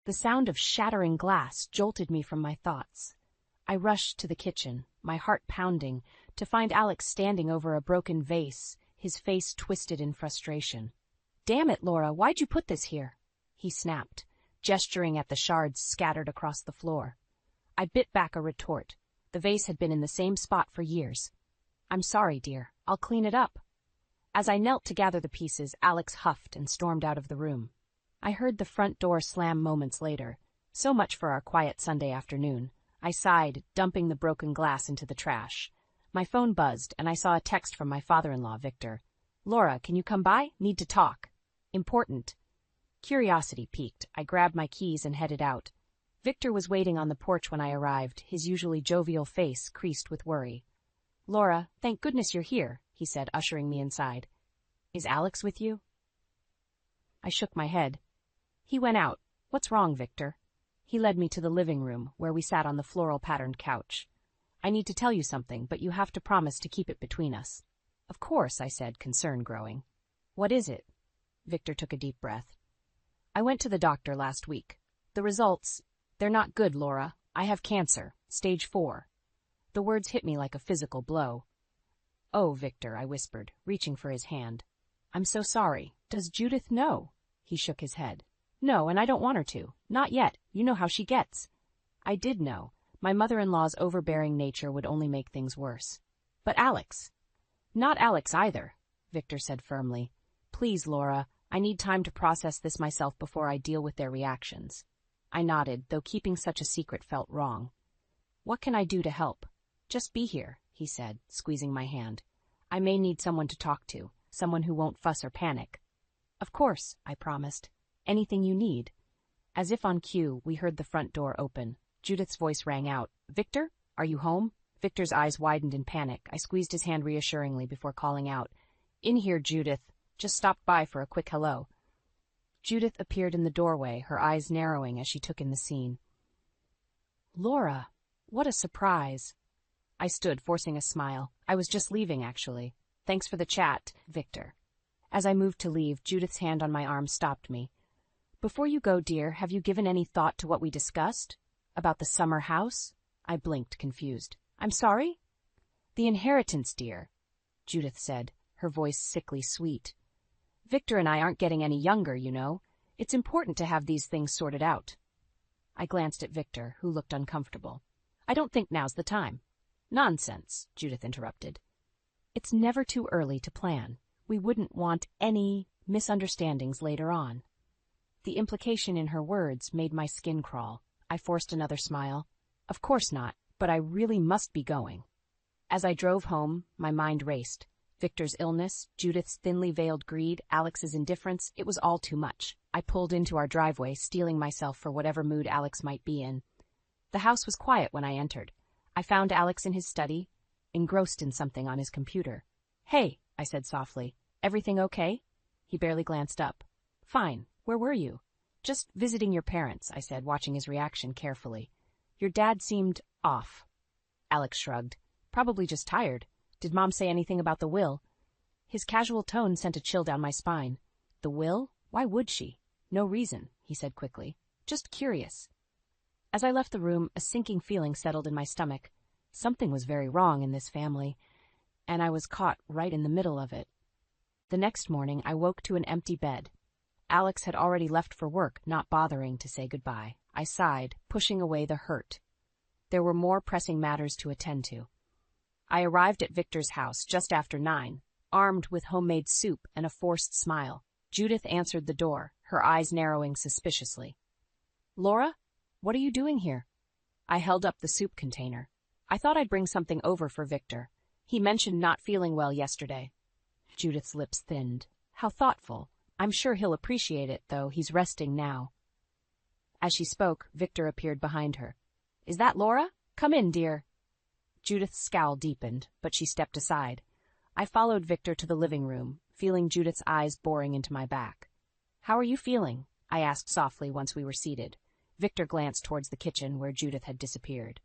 The sound of shattering glass jolted me from my thoughts. I rushed to the kitchen, my heart pounding, to find Alex standing over a broken vase, his face twisted in frustration. "Damn it, Laura, why'd you put this here?" he snapped, gesturing at the shards scattered across the floor. I bit back a retort. The vase had been in the same spot for years. "I'm sorry, dear. I'll clean it up." As I knelt to gather the pieces, Alex huffed and stormed out of the room. I heard the front door slam moments later. So much for our quiet Sunday afternoon. I sighed, dumping the broken glass into the trash. My phone buzzed, and I saw a text from my father-in-law, Victor. "Laura, can you come by? Need to talk. Important." Curiosity piqued. I grabbed my keys and headed out. Victor was waiting on the porch when I arrived, his usually jovial face creased with worry. "Laura, thank goodness you're here," he said, ushering me inside. "Is Alex with you?" I shook my head. "He went out. What's wrong, Victor?" He led me to the living room, where we sat on the floral-patterned couch. "I need to tell you something, but you have to promise to keep it between us." "Of course," I said, concern growing. "What is it?" Victor took a deep breath. "I went to the doctor last week. The results, they're not good, Laura. I have cancer, stage 4. The words hit me like a physical blow. "Oh, Victor," I whispered, reaching for his hand. "I'm so sorry. Does Judith know?" He shook his head. "No, and I don't want her to. Not yet. You know how she gets." I did know. My mother-in-law's overbearing nature would only make things worse. "But Alex." "Not Alex either," Victor said firmly. "Please, Laura, I need time to process this myself before I deal with their reactions." I nodded, though keeping such a secret felt wrong. "What can I do to help?" "Just be here," he said, squeezing my hand. "I may need someone to talk to, someone who won't fuss or panic." "Of course," I promised. "Anything you need." As if on cue, we heard the front door open. Judith's voice rang out. "Victor, are you home?" Victor's eyes widened in panic. I squeezed his hand reassuringly before calling out, "In here, Judith. Just stopped by for a quick hello." Judith appeared in the doorway, her eyes narrowing as she took in the scene. "Laura, what a surprise." I stood, forcing a smile. "I was just leaving, actually. Thanks for the chat, Victor." As I moved to leave, Judith's hand on my arm stopped me. "Before you go, dear, have you given any thought to what we discussed? About the summer house?" I blinked, confused. "I'm sorry?" "The inheritance, dear," Judith said, her voice sickly sweet. "Victor and I aren't getting any younger, you know. It's important to have these things sorted out." I glanced at Victor, who looked uncomfortable. "I don't think now's the time." "Nonsense," Judith interrupted. "It's never too early to plan. We wouldn't want any misunderstandings later on." The implication in her words made my skin crawl. I forced another smile. "Of course not, but I really must be going." As I drove home, my mind raced. Victor's illness, Judith's thinly veiled greed, Alex's indifference, it was all too much. I pulled into our driveway, steeling myself for whatever mood Alex might be in. The house was quiet when I entered. I found Alex in his study, engrossed in something on his computer. "Hey," I said softly, "everything okay?" He barely glanced up. "Fine. Where were you?" "Just visiting your parents," I said, watching his reaction carefully. "Your dad seemed off." Alex shrugged. "Probably just tired. Did Mom say anything about the will?" His casual tone sent a chill down my spine. "The will? Why would she?" "No reason," he said quickly. "Just curious." As I left the room, a sinking feeling settled in my stomach. Something was very wrong in this family, and I was caught right in the middle of it. The next morning, I woke to an empty bed. Alex had already left for work, not bothering to say goodbye. I sighed, pushing away the hurt. There were more pressing matters to attend to. I arrived at Victor's house just after 9, armed with homemade soup and a forced smile. Judith answered the door, her eyes narrowing suspiciously. "Laura, what are you doing here?" I held up the soup container. "I thought I'd bring something over for Victor. He mentioned not feeling well yesterday." Judith's lips thinned. "How thoughtful. I'm sure he'll appreciate it, though he's resting now." As she spoke, Victor appeared behind her. "Is that Laura? Come in, dear." Judith's scowl deepened, but she stepped aside. I followed Victor to the living room, feeling Judith's eyes boring into my back. "How are you feeling?" I asked softly once we were seated. Victor glanced towards the kitchen where Judith had disappeared.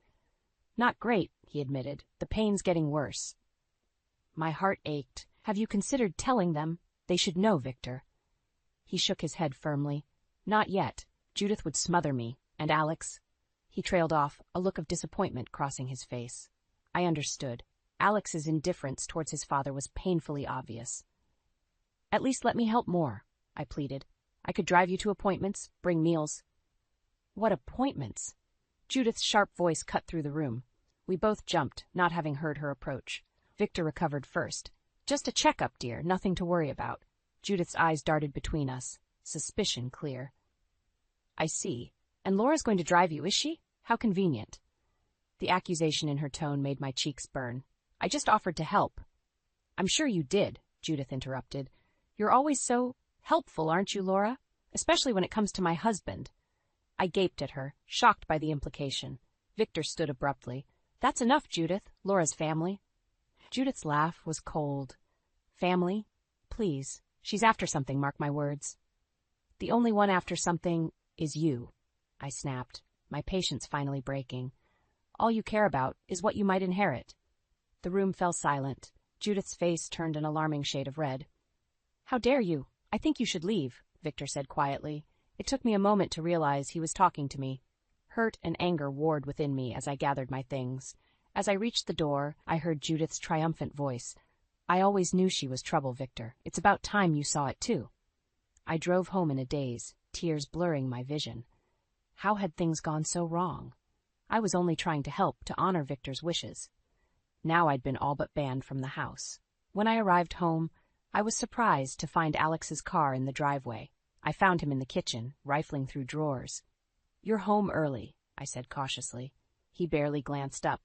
"Not great," he admitted. "The pain's getting worse." My heart ached. "Have you considered telling them? They should know, Victor." He shook his head firmly. "Not yet. Judith would smother me, and Alex. He trailed off, a look of disappointment crossing his face. I understood. Alex's indifference towards his father was painfully obvious. At least let me help more, I pleaded. I could drive you to appointments, bring meals. What appointments? Judith's sharp voice cut through the room. We both jumped, not having heard her approach. Victor recovered first. Just a checkup, dear, nothing to worry about. Judith's eyes darted between us, suspicion clear. I see. And Laura's going to drive you, is she? How convenient. The accusation in her tone made my cheeks burn. I just offered to help. I'm sure you did, Judith interrupted. You're always so helpful, aren't you, Laura? Especially when it comes to my husband. I gaped at her, shocked by the implication. Victor stood abruptly. That's enough, Judith. Laura's family. Judith's laugh was cold. Family? Please. She's after something, mark my words. The only one after something is you, I snapped, my patience finally breaking. All you care about is what you might inherit. The room fell silent. Judith's face turned an alarming shade of red. How dare you? I think you should leave, Victor said quietly. It took me a moment to realize he was talking to me. Hurt and anger warred within me as I gathered my things. As I reached the door, I heard Judith's triumphant voice. I always knew she was trouble, Victor. It's about time you saw it, too. I drove home in a daze, tears blurring my vision. How had things gone so wrong? I was only trying to help, to honor Victor's wishes. Now I'd been all but banned from the house. When I arrived home, I was surprised to find Alex's car in the driveway. I found him in the kitchen, rifling through drawers. You're home early, I said cautiously. He barely glanced up.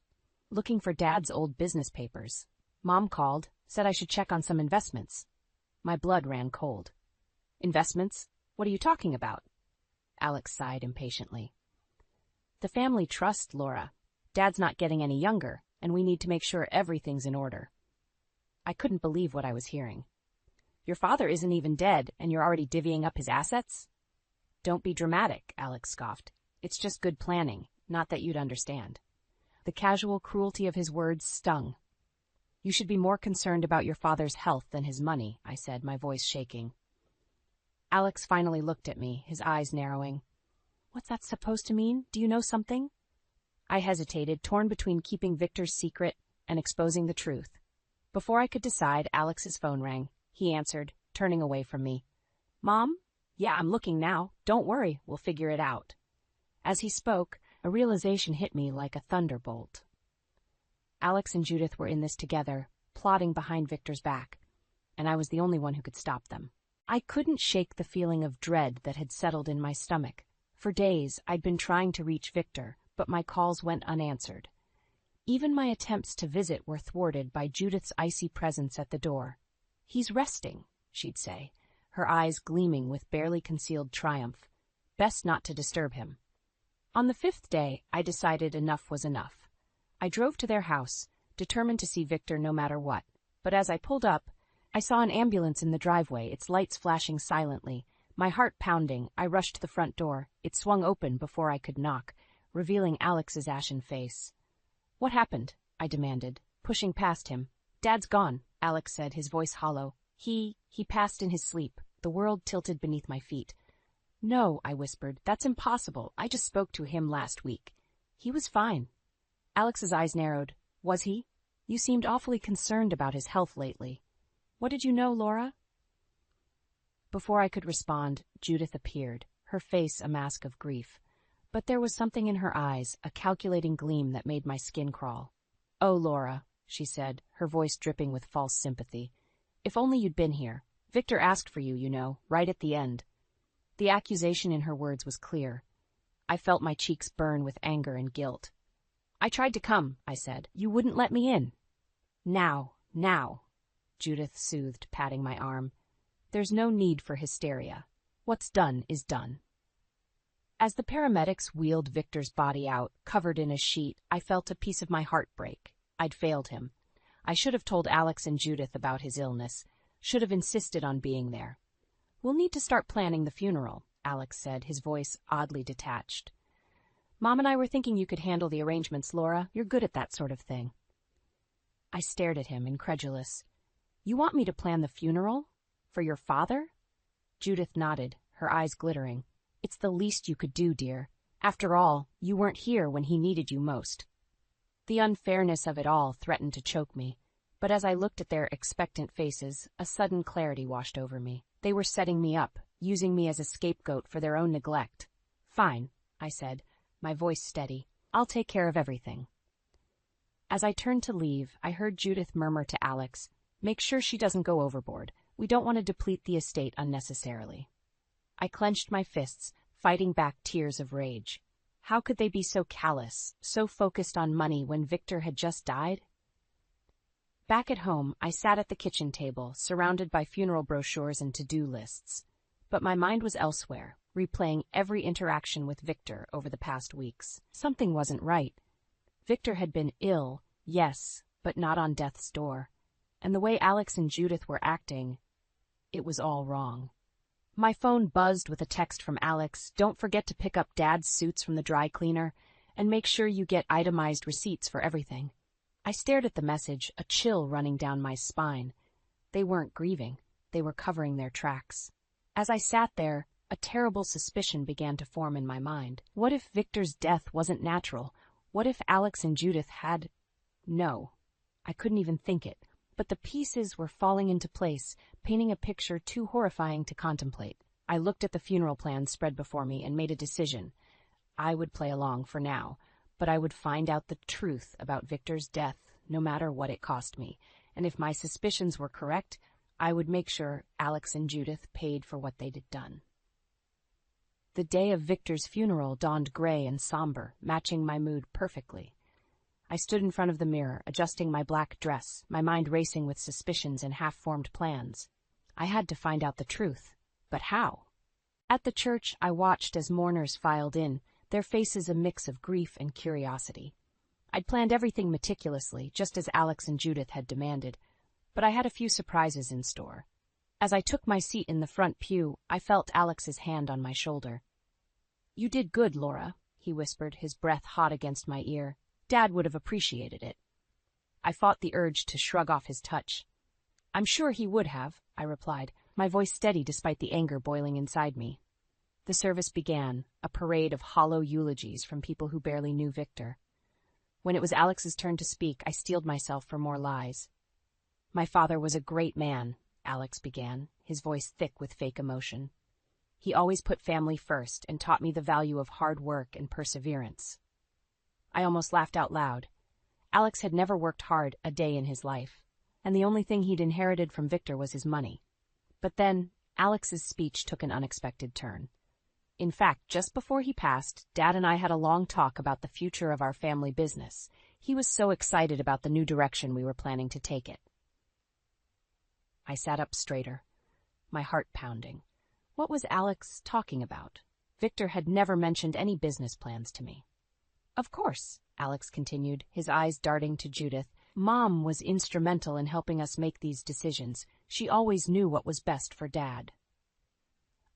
Looking for Dad's old business papers. Mom called, said I should check on some investments. My blood ran cold. Investments? What are you talking about? Alex sighed impatiently. The family trusts Laura. Dad's not getting any younger, and we need to make sure everything's in order. I couldn't believe what I was hearing. Your father isn't even dead, and you're already divvying up his assets? Don't be dramatic, Alex scoffed. It's just good planning, not that you'd understand. The casual cruelty of his words stung. You should be more concerned about your father's health than his money, I said, my voice shaking. Alex finally looked at me, his eyes narrowing. What's that supposed to mean? Do you know something? I hesitated, torn between keeping Victor's secret and exposing the truth. Before I could decide, Alex's phone rang. He answered, turning away from me. Mom? Yeah, I'm looking now. Don't worry, we'll figure it out. As he spoke, a realization hit me like a thunderbolt. Alex and Judith were in this together, plotting behind Victor's back, and I was the only one who could stop them. I couldn't shake the feeling of dread that had settled in my stomach. For days, I'd been trying to reach Victor, but my calls went unanswered. Even my attempts to visit were thwarted by Judith's icy presence at the door. He's resting, she'd say, her eyes gleaming with barely concealed triumph. Best not to disturb him. On the 5th day, I decided enough was enough. I drove to their house, determined to see Victor no matter what. But as I pulled up, I saw an ambulance in the driveway, its lights flashing silently. My heart pounding, I rushed to the front door. It swung open before I could knock, revealing Alex's ashen face. What happened? I demanded, pushing past him. Dad's gone, Alex said, his voice hollow. He passed in his sleep. The world tilted beneath my feet. No, I whispered. That's impossible. I just spoke to him last week. He was fine. Alex's eyes narrowed. Was he? You seemed awfully concerned about his health lately. What did you know, Laura? Before I could respond, Judith appeared, her face a mask of grief. But there was something in her eyes, a calculating gleam that made my skin crawl. Oh, Laura, she said, her voice dripping with false sympathy. If only you'd been here. Victor asked for you, you know, right at the end. The accusation in her words was clear. I felt my cheeks burn with anger and guilt. I tried to come, I said. You wouldn't let me in. Now, Judith soothed, patting my arm. There's no need for hysteria. What's done is done. As the paramedics wheeled Victor's body out, covered in a sheet, I felt a piece of my heart break. I'd failed him. I should have told Alex and Judith about his illness, should have insisted on being there. We'll need to start planning the funeral, Alex said, his voice oddly detached. Mom and I were thinking you could handle the arrangements, Laura. You're good at that sort of thing. I stared at him, incredulous. You want me to plan the funeral? For your father? Judith nodded, her eyes glittering. It's the least you could do, dear. After all, you weren't here when he needed you most. The unfairness of it all threatened to choke me, but as I looked at their expectant faces, a sudden clarity washed over me. They were setting me up, using me as a scapegoat for their own neglect. Fine, I said, my voice steady. I'll take care of everything. As I turned to leave, I heard Judith murmur to Alex, "Make sure she doesn't go overboard. We don't want to deplete the estate unnecessarily." I clenched my fists, fighting back tears of rage. How could they be so callous, so focused on money when Victor had just died? Back at home, I sat at the kitchen table, surrounded by funeral brochures and to-do lists. But my mind was elsewhere, replaying every interaction with Victor over the past weeks. Something wasn't right. Victor had been ill, yes, but not on death's door. And the way Alex and Judith were acting, it was all wrong. My phone buzzed with a text from Alex. "Don't forget to pick up Dad's suits from the dry cleaner, and make sure you get itemized receipts for everything." I stared at the message, a chill running down my spine. They weren't grieving. They were covering their tracks. As I sat there, a terrible suspicion began to form in my mind. What if Victor's death wasn't natural? What if Alex and Judith had... No, I couldn't even think it. But the pieces were falling into place, painting a picture too horrifying to contemplate. I looked at the funeral plans spread before me and made a decision. I would play along for now, but I would find out the truth about Victor's death, no matter what it cost me. And if my suspicions were correct, I would make sure Alex and Judith paid for what they'd done. The day of Victor's funeral dawned gray and somber, matching my mood perfectly. I stood in front of the mirror, adjusting my black dress, my mind racing with suspicions and half-formed plans. I had to find out the truth. But how? At the church, I watched as mourners filed in, their faces a mix of grief and curiosity. I'd planned everything meticulously, just as Alex and Judith had demanded, but I had a few surprises in store. As I took my seat in the front pew, I felt Alex's hand on my shoulder. "You did good, Laura," he whispered, his breath hot against my ear. "Dad would have appreciated it." I fought the urge to shrug off his touch. "I'm sure he would have," I replied, my voice steady despite the anger boiling inside me. The service began, a parade of hollow eulogies from people who barely knew Victor. When it was Alex's turn to speak, I steeled myself for more lies. "My father was a great man," Alex began, his voice thick with fake emotion. "He always put family first and taught me the value of hard work and perseverance." I almost laughed out loud. Alex had never worked hard a day in his life, and the only thing he'd inherited from Victor was his money. But then, Alex's speech took an unexpected turn. In fact, just before he passed, Dad and I had a long talk about the future of our family business. He was so excited about the new direction we were planning to take it. I sat up straighter, my heart pounding. What was Alex talking about? Victor had never mentioned any business plans to me. "Of course," Alex continued, his eyes darting to Judith. "Mom was instrumental in helping us make these decisions. She always knew what was best for Dad."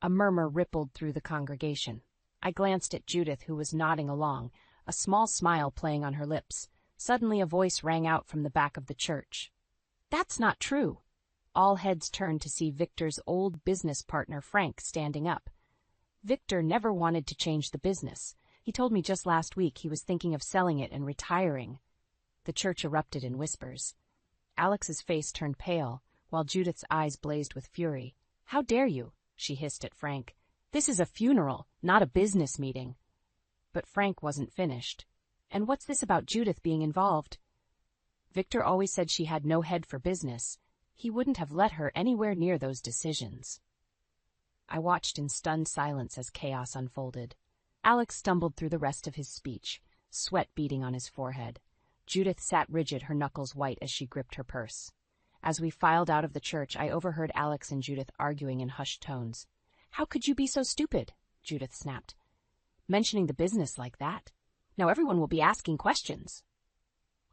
A murmur rippled through the congregation. I glanced at Judith, who was nodding along, a small smile playing on her lips. Suddenly a voice rang out from the back of the church. "That's not true." All heads turned to see Victor's old business partner, Frank, standing up. Victor never wanted to change the business. He told me just last week he was thinking of selling it and retiring. The church erupted in whispers. Alex's face turned pale, while Judith's eyes blazed with fury. "How dare you?" she hissed at Frank. "This is a funeral, not a business meeting." But Frank wasn't finished. "And what's this about Judith being involved? Victor always said she had no head for business. He wouldn't have let her anywhere near those decisions." I watched in stunned silence as chaos unfolded. Alex stumbled through the rest of his speech, sweat beading on his forehead. Judith sat rigid, her knuckles white as she gripped her purse. As we filed out of the church, I overheard Alex and Judith arguing in hushed tones. "How could you be so stupid?" Judith snapped. "Mentioning the business like that? Now everyone will be asking questions."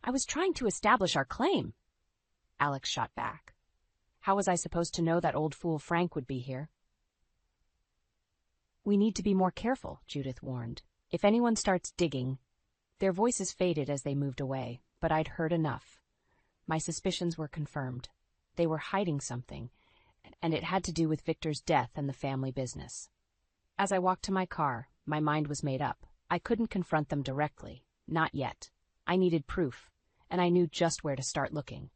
"I was trying to establish our claim." Alex shot back. "How was I supposed to know that old fool Frank would be here?" "We need to be more careful," Judith warned. "If anyone starts digging..." Their voices faded as they moved away, but I'd heard enough. My suspicions were confirmed. They were hiding something, and it had to do with Victor's death and the family business. As I walked to my car, my mind was made up. I couldn't confront them directly. Not yet. I needed proof, and I knew just where to start looking.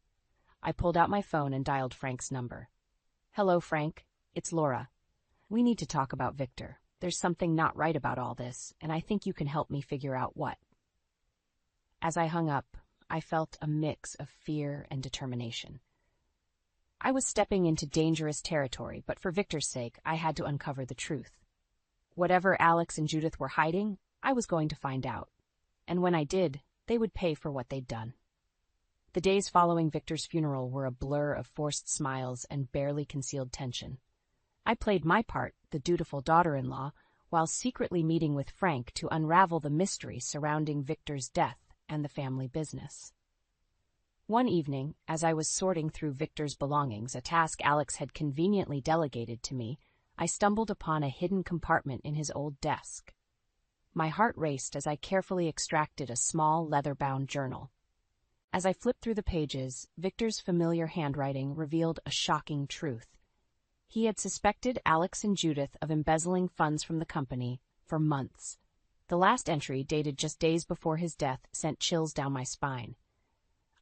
I pulled out my phone and dialed Frank's number. "Hello, Frank. It's Laura. We need to talk about Victor. There's something not right about all this, and I think you can help me figure out what." As I hung up, I felt a mix of fear and determination. I was stepping into dangerous territory, but for Victor's sake, I had to uncover the truth. Whatever Alex and Judith were hiding, I was going to find out. And when I did, they would pay for what they'd done. The days following Victor's funeral were a blur of forced smiles and barely concealed tension. I played my part, the dutiful daughter-in-law, while secretly meeting with Frank to unravel the mystery surrounding Victor's death and the family business. One evening, as I was sorting through Victor's belongings, a task Alex had conveniently delegated to me, I stumbled upon a hidden compartment in his old desk. My heart raced as I carefully extracted a small leather-bound journal. As I flipped through the pages, Victor's familiar handwriting revealed a shocking truth. He had suspected Alex and Judith of embezzling funds from the company for months. The last entry, dated just days before his death, sent chills down my spine.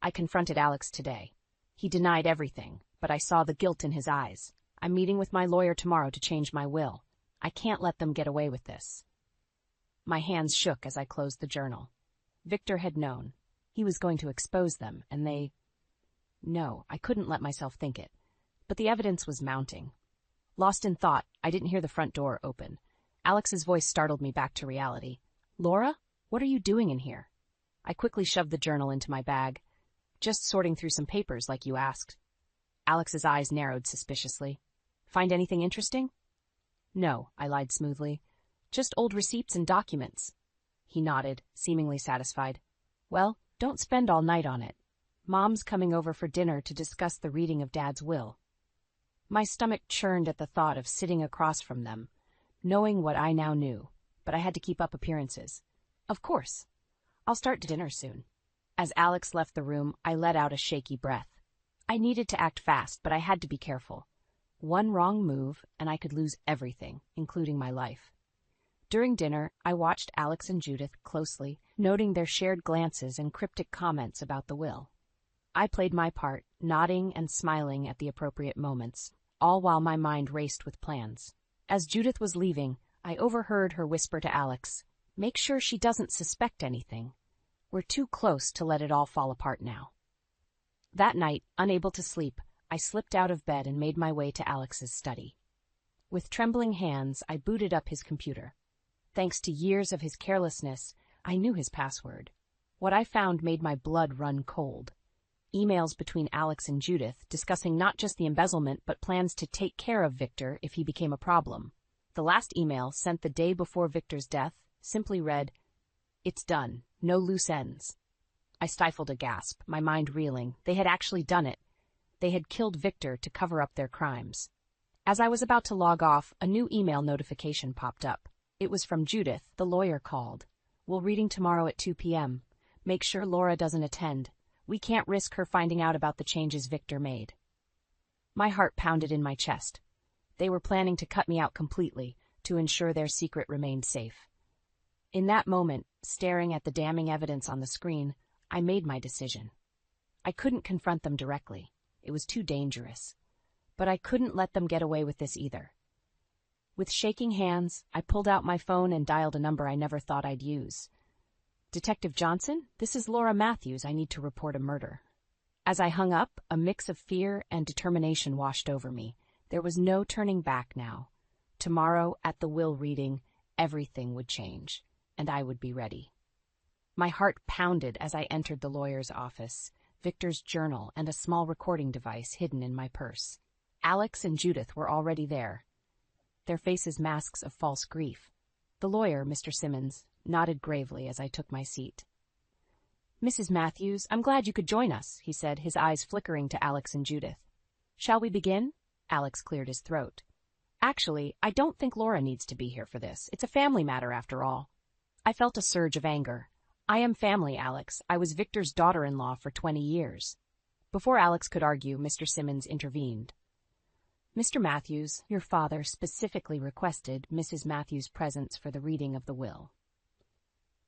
I confronted Alex today. He denied everything, but I saw the guilt in his eyes. "I'm meeting with my lawyer tomorrow to change my will. I can't let them get away with this." My hands shook as I closed the journal. Victor had known. He was going to expose them, and No, I couldn't let myself think it. But the evidence was mounting. Lost in thought, I didn't hear the front door open. Alex's voice startled me back to reality. "Laura, what are you doing in here?" I quickly shoved the journal into my bag. "Just sorting through some papers, like you asked." Alex's eyes narrowed suspiciously. "Find anything interesting?" "No," I lied smoothly. "Just old receipts and documents." He nodded, seemingly satisfied. "Well, don't spend all night on it. Mom's coming over for dinner to discuss the reading of Dad's will." My stomach churned at the thought of sitting across from them, knowing what I now knew, but I had to keep up appearances. "Of course. I'll start dinner soon." As Alex left the room, I let out a shaky breath. I needed to act fast, but I had to be careful. One wrong move, and I could lose everything, including my life. During dinner, I watched Alex and Judith closely, noting their shared glances and cryptic comments about the will. I played my part, nodding and smiling at the appropriate moments, all while my mind raced with plans. As Judith was leaving, I overheard her whisper to Alex, "Make sure she doesn't suspect anything. We're too close to let it all fall apart now." That night, unable to sleep, I slipped out of bed and made my way to Alex's study. With trembling hands, I booted up his computer. Thanks to years of his carelessness, I knew his password. What I found made my blood run cold. Emails between Alex and Judith discussing not just the embezzlement but plans to take care of Victor if he became a problem. The last email, sent the day before Victor's death, simply read, "It's done. No loose ends." I stifled a gasp, my mind reeling. They had actually done it. They had killed Victor to cover up their crimes. As I was about to log off, a new email notification popped up. It was from Judith. The lawyer called. "We'll reading tomorrow at 2 p.m. Make sure Laura doesn't attend. We can't risk her finding out about the changes Victor made." My heart pounded in my chest. They were planning to cut me out completely to ensure their secret remained safe. In that moment, staring at the damning evidence on the screen, I made my decision. I couldn't confront them directly. It was too dangerous. But I couldn't let them get away with this either. With shaking hands, I pulled out my phone and dialed a number I never thought I'd use. "Detective Johnson, this is Laura Matthews. I need to report a murder." As I hung up, a mix of fear and determination washed over me. There was no turning back now. Tomorrow, at the will reading, everything would change, and I would be ready. My heart pounded as I entered the lawyer's office, Victor's journal and a small recording device hidden in my purse. Alex and Judith were already there, their faces masks of false grief. The lawyer, Mr. Simmons, nodded gravely as I took my seat. "Mrs. Matthews, I'm glad you could join us," he said, his eyes flickering to Alex and Judith. "Shall we begin?" Alex cleared his throat. "Actually, I don't think Laura needs to be here for this. It's a family matter after all." I felt a surge of anger. "I am family, Alex. I was Victor's daughter-in-law for 20 years. Before Alex could argue, Mr. Simmons intervened. Mr. Matthews, your father specifically requested Mrs. Matthews' presence for the reading of the will.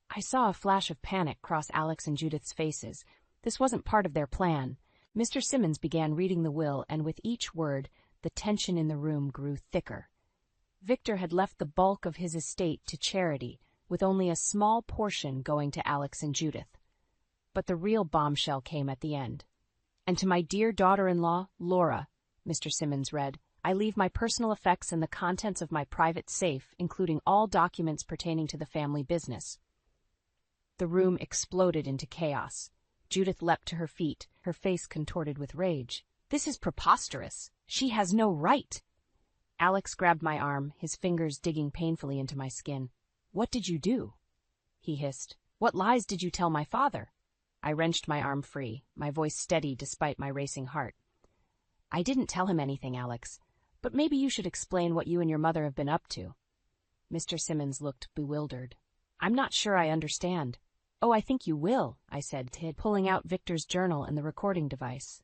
I saw a flash of panic cross Alex and Judith's faces. This wasn't part of their plan. Mr. Simmons began reading the will, and with each word, the tension in the room grew thicker. Victor had left the bulk of his estate to charity, with only a small portion going to Alex and Judith. But the real bombshell came at the end. And to my dear daughter-in-law, Laura, Mr. Simmons read, I leave my personal effects and the contents of my private safe, including all documents pertaining to the family business. The room exploded into chaos. Judith leapt to her feet, her face contorted with rage. This is preposterous. She has no right. Alex grabbed my arm, his fingers digging painfully into my skin. What did you do? He hissed. What lies did you tell my father? I wrenched my arm free, my voice steady despite my racing heart. I didn't tell him anything, Alex, but maybe you should explain what you and your mother have been up to. Mr. Simmons looked bewildered. I'm not sure I understand. Oh, I think you will, I said, pulling out Victor's journal and the recording device.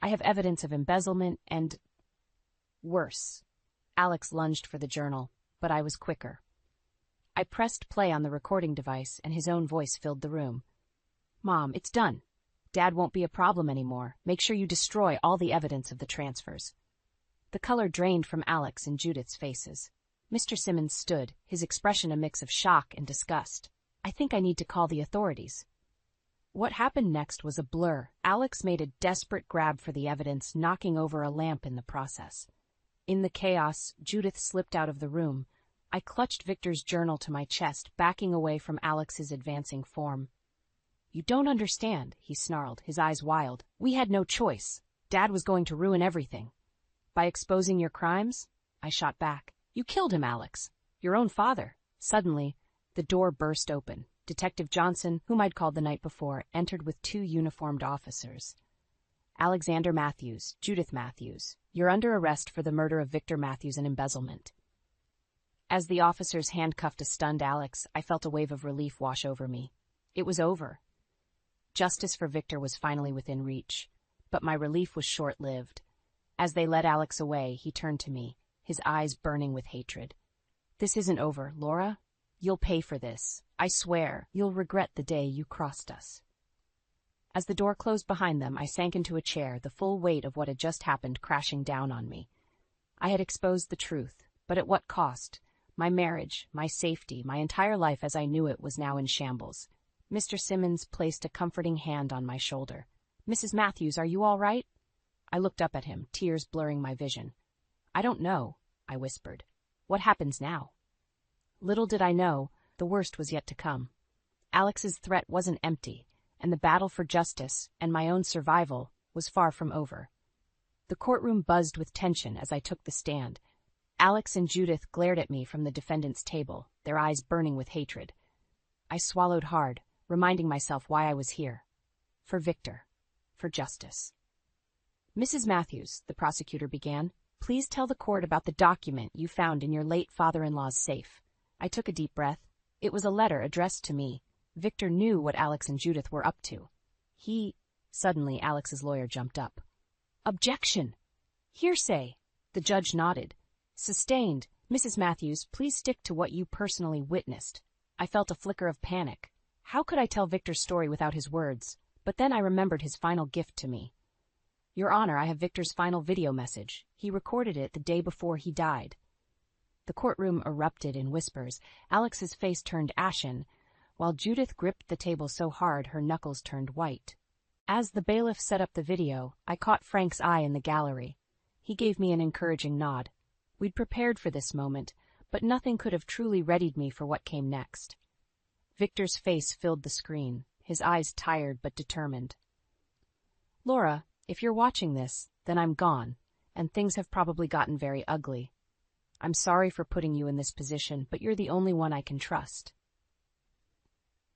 I have evidence of embezzlement and... worse. Alex lunged for the journal, but I was quicker. I pressed play on the recording device, and his own voice filled the room. Mom, it's done. Dad won't be a problem anymore. Make sure you destroy all the evidence of the transfers. The color drained from Alex and Judith's faces. Mr. Simmons stood, his expression a mix of shock and disgust. I think I need to call the authorities. What happened next was a blur. Alex made a desperate grab for the evidence, knocking over a lamp in the process. In the chaos, Judith slipped out of the room. I clutched Victor's journal to my chest, backing away from Alex's advancing form. You don't understand, he snarled, his eyes wild. We had no choice. Dad was going to ruin everything. By exposing your crimes? I shot back. You killed him, Alex. Your own father. Suddenly, the door burst open. Detective Johnson, whom I'd called the night before, entered with 2 uniformed officers. Alexander Matthews, Judith Matthews, you're under arrest for the murder of Victor Matthews and embezzlement. As the officers handcuffed a stunned Alex, I felt a wave of relief wash over me. It was over. Justice for Victor was finally within reach, but my relief was short-lived. As they led Alex away, he turned to me, his eyes burning with hatred. This isn't over, Laura. You'll pay for this. I swear, you'll regret the day you crossed us. As the door closed behind them, I sank into a chair, the full weight of what had just happened crashing down on me. I had exposed the truth, but at what cost? My marriage, my safety, my entire life as I knew it was now in shambles. Mr. Simmons placed a comforting hand on my shoulder. Mrs. Matthews, are you all right? I looked up at him, tears blurring my vision. I don't know, I whispered. What happens now? Little did I know, the worst was yet to come. Alex's threat wasn't empty, and the battle for justice and my own survival was far from over. The courtroom buzzed with tension as I took the stand. Alex and Judith glared at me from the defendant's table, their eyes burning with hatred. I swallowed hard, reminding myself why I was here. For Victor. For justice. Mrs. Matthews, the prosecutor began, please tell the court about the document you found in your late father-in-law's safe. I took a deep breath. It was a letter addressed to me. Victor knew what Alex and Judith were up to. Suddenly, Alex's lawyer jumped up. Objection! Hearsay! The judge nodded. Sustained. Mrs. Matthews, please stick to what you personally witnessed. I felt a flicker of panic. How could I tell Victor's story without his words? But then I remembered his final gift to me. Your Honor, I have Victor's final video message. He recorded it the day before he died. The courtroom erupted in whispers. Alex's face turned ashen, while Judith gripped the table so hard her knuckles turned white. As the bailiff set up the video, I caught Frank's eye in the gallery. He gave me an encouraging nod. We'd prepared for this moment, but nothing could have truly readied me for what came next. Victor's face filled the screen, his eyes tired but determined. Laura, if you're watching this, then I'm gone, and things have probably gotten very ugly. I'm sorry for putting you in this position, but you're the only one I can trust.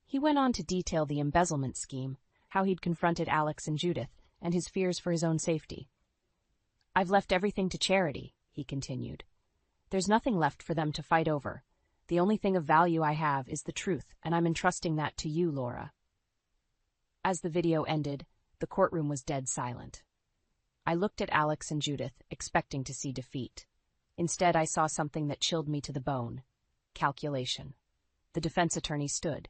He went on to detail the embezzlement scheme, how he'd confronted Alex and Judith, and his fears for his own safety. I've left everything to charity, he continued. There's nothing left for them to fight over. The only thing of value I have is the truth, and I'm entrusting that to you, Laura. As the video ended, the courtroom was dead silent. I looked at Alex and Judith, expecting to see defeat. Instead, I saw something that chilled me to the bone. Calculation. The defense attorney stood.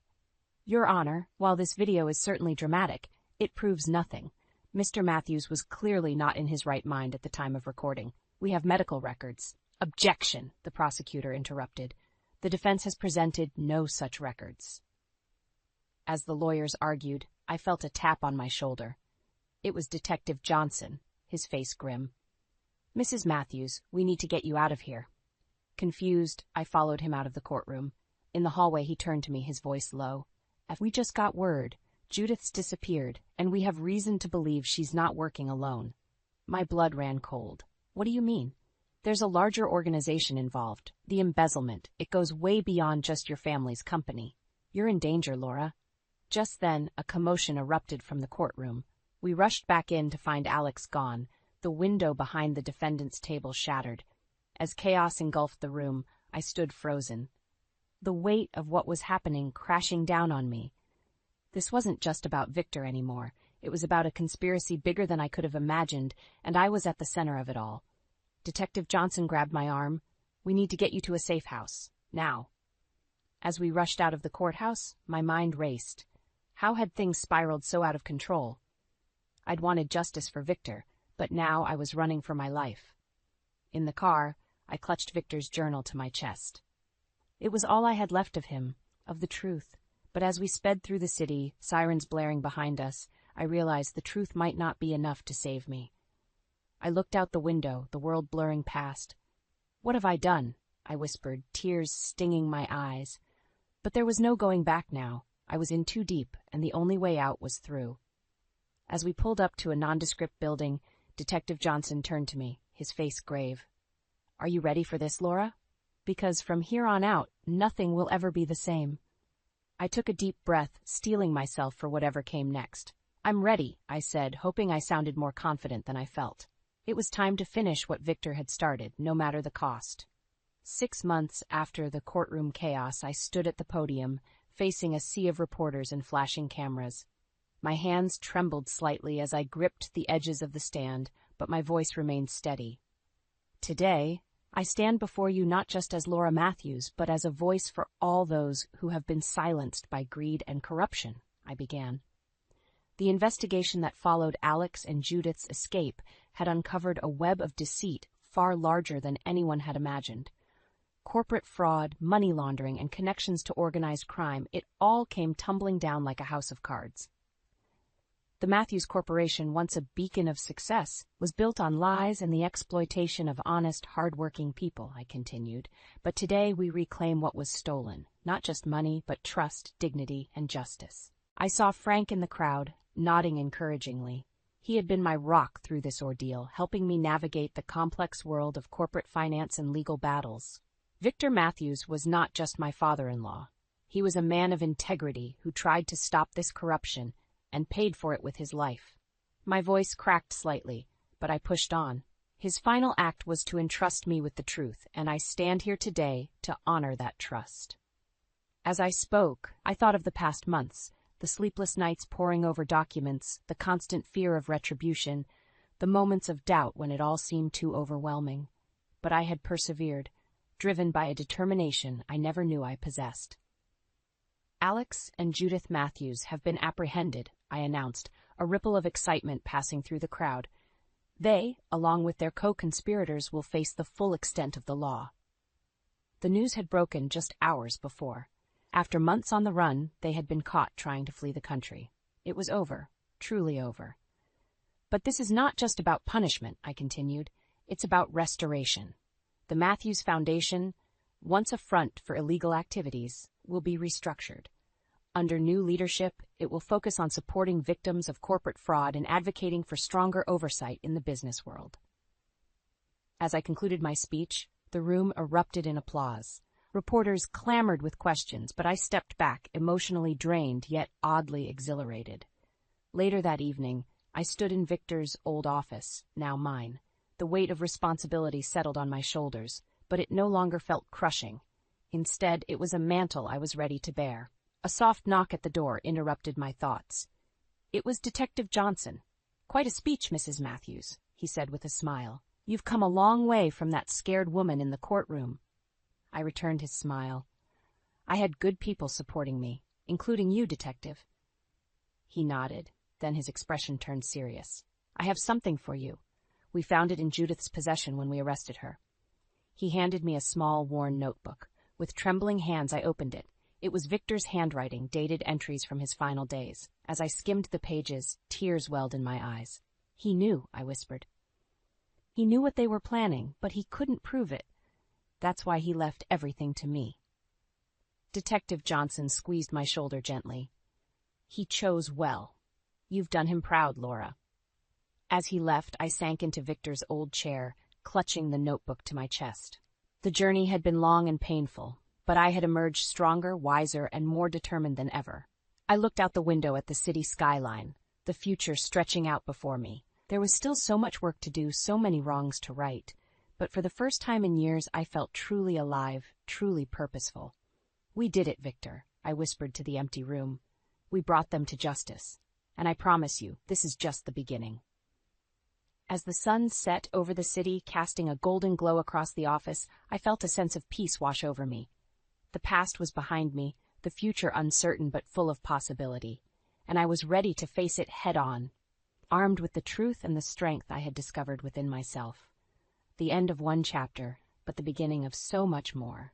Your Honor, while this video is certainly dramatic, it proves nothing. Mr. Matthews was clearly not in his right mind at the time of recording. We have medical records. Objection, the prosecutor interrupted. The defense has presented no such records. As the lawyers argued, I felt a tap on my shoulder. It was Detective Johnson, his face grim. Mrs. Matthews, we need to get you out of here. Confused, I followed him out of the courtroom. In the hallway, he turned to me, his voice low. We just got word. Judith's disappeared, and we have reason to believe she's not working alone. My blood ran cold. What do you mean? There's a larger organization involved. The embezzlement. It goes way beyond just your family's company. You're in danger, Laura. Just then, a commotion erupted from the courtroom. We rushed back in to find Alex gone. The window behind the defendant's table shattered. As chaos engulfed the room, I stood frozen. The weight of what was happening crashing down on me. This wasn't just about Victor anymore. It was about a conspiracy bigger than I could have imagined, and I was at the center of it all. Detective Johnson grabbed my arm. We need to get you to a safe house. Now. As we rushed out of the courthouse, my mind raced. How had things spiraled so out of control? I'd wanted justice for Victor, but now I was running for my life. In the car, I clutched Victor's journal to my chest. It was all I had left of him, of the truth. But as we sped through the city, sirens blaring behind us, I realized the truth might not be enough to save me. I looked out the window, the world blurring past. What have I done? I whispered, tears stinging my eyes. But there was no going back now. I was in too deep, and the only way out was through. As we pulled up to a nondescript building, Detective Johnson turned to me, his face grave. Are you ready for this, Laura? Because from here on out, nothing will ever be the same. I took a deep breath, steeling myself for whatever came next. I'm ready, I said, hoping I sounded more confident than I felt. It was time to finish what Victor had started, no matter the cost. 6 months after the courtroom chaos, I stood at the podium, facing a sea of reporters and flashing cameras. My hands trembled slightly as I gripped the edges of the stand, but my voice remained steady. Today, I stand before you not just as Laura Matthews, but as a voice for all those who have been silenced by greed and corruption, I began. The investigation that followed Alex and Judith's escape had uncovered a web of deceit far larger than anyone had imagined. Corporate fraud, money laundering, and connections to organized crime, it all came tumbling down like a house of cards. The Matthews Corporation, once a beacon of success, was built on lies and the exploitation of honest, hard-working people, I continued. But today we reclaim what was stolen, not just money, but trust, dignity, and justice. I saw Frank in the crowd, nodding encouragingly. He had been my rock through this ordeal, helping me navigate the complex world of corporate finance and legal battles. Victor Matthews was not just my father-in-law. He was a man of integrity who tried to stop this corruption and paid for it with his life. My voice cracked slightly, but I pushed on. His final act was to entrust me with the truth, and I stand here today to honor that trust. As I spoke, I thought of the past months, the sleepless nights poring over documents, the constant fear of retribution, the moments of doubt when it all seemed too overwhelming. But I had persevered, driven by a determination I never knew I possessed. Alex and Judith Matthews have been apprehended, I announced, a ripple of excitement passing through the crowd. They, along with their co-conspirators, will face the full extent of the law. The news had broken just hours before. After months on the run, they had been caught trying to flee the country. It was over, truly over. But this is not just about punishment, I continued. It's about restoration. The Matthews Foundation, once a front for illegal activities, will be restructured. Under new leadership, it will focus on supporting victims of corporate fraud and advocating for stronger oversight in the business world. As I concluded my speech, the room erupted in applause. Reporters clamored with questions, but I stepped back, emotionally drained yet oddly exhilarated. Later that evening, I stood in Victor's old office, now mine. The weight of responsibility settled on my shoulders, but it no longer felt crushing. Instead, it was a mantle I was ready to bear. A soft knock at the door interrupted my thoughts. It was Detective Johnson. Quite a speech, Mrs. Matthews. he said with a smile. "You've come a long way from that scared woman in the courtroom." I returned his smile. "I had good people supporting me, including you, Detective." He nodded, then his expression turned serious. "I have something for you. We found it in Judith's possession when we arrested her." He handed me a small, worn notebook. With trembling hands, I opened it. It was Victor's handwriting, dated entries from his final days. As I skimmed the pages, tears welled in my eyes. "He knew," I whispered. "He knew what they were planning, but he couldn't prove it. That's why he left everything to me." Detective Johnson squeezed my shoulder gently. "He chose well. You've done him proud, Laura." As he left, I sank into Victor's old chair, clutching the notebook to my chest. The journey had been long and painful, but I had emerged stronger, wiser, and more determined than ever. I looked out the window at the city skyline, the future stretching out before me. There was still so much work to do, so many wrongs to right, but for the first time in years I felt truly alive, truly purposeful. "We did it, Victor," I whispered to the empty room. "We brought them to justice, and I promise you, this is just the beginning." As the sun set over the city, casting a golden glow across the office, I felt a sense of peace wash over me. The past was behind me, the future uncertain but full of possibility, and I was ready to face it head-on, armed with the truth and the strength I had discovered within myself. The end of one chapter, but the beginning of so much more.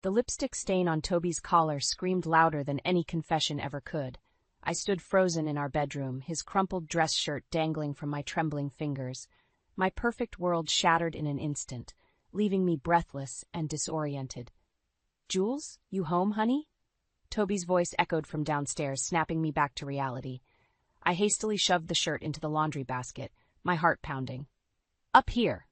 The lipstick stain on Toby's collar screamed louder than any confession ever could. I stood frozen in our bedroom, his crumpled dress shirt dangling from my trembling fingers. My perfect world shattered in an instant, leaving me breathless and disoriented. "Jules, you home, honey?" Toby's voice echoed from downstairs, snapping me back to reality. I hastily shoved the shirt into the laundry basket, my heart pounding. "Up here!"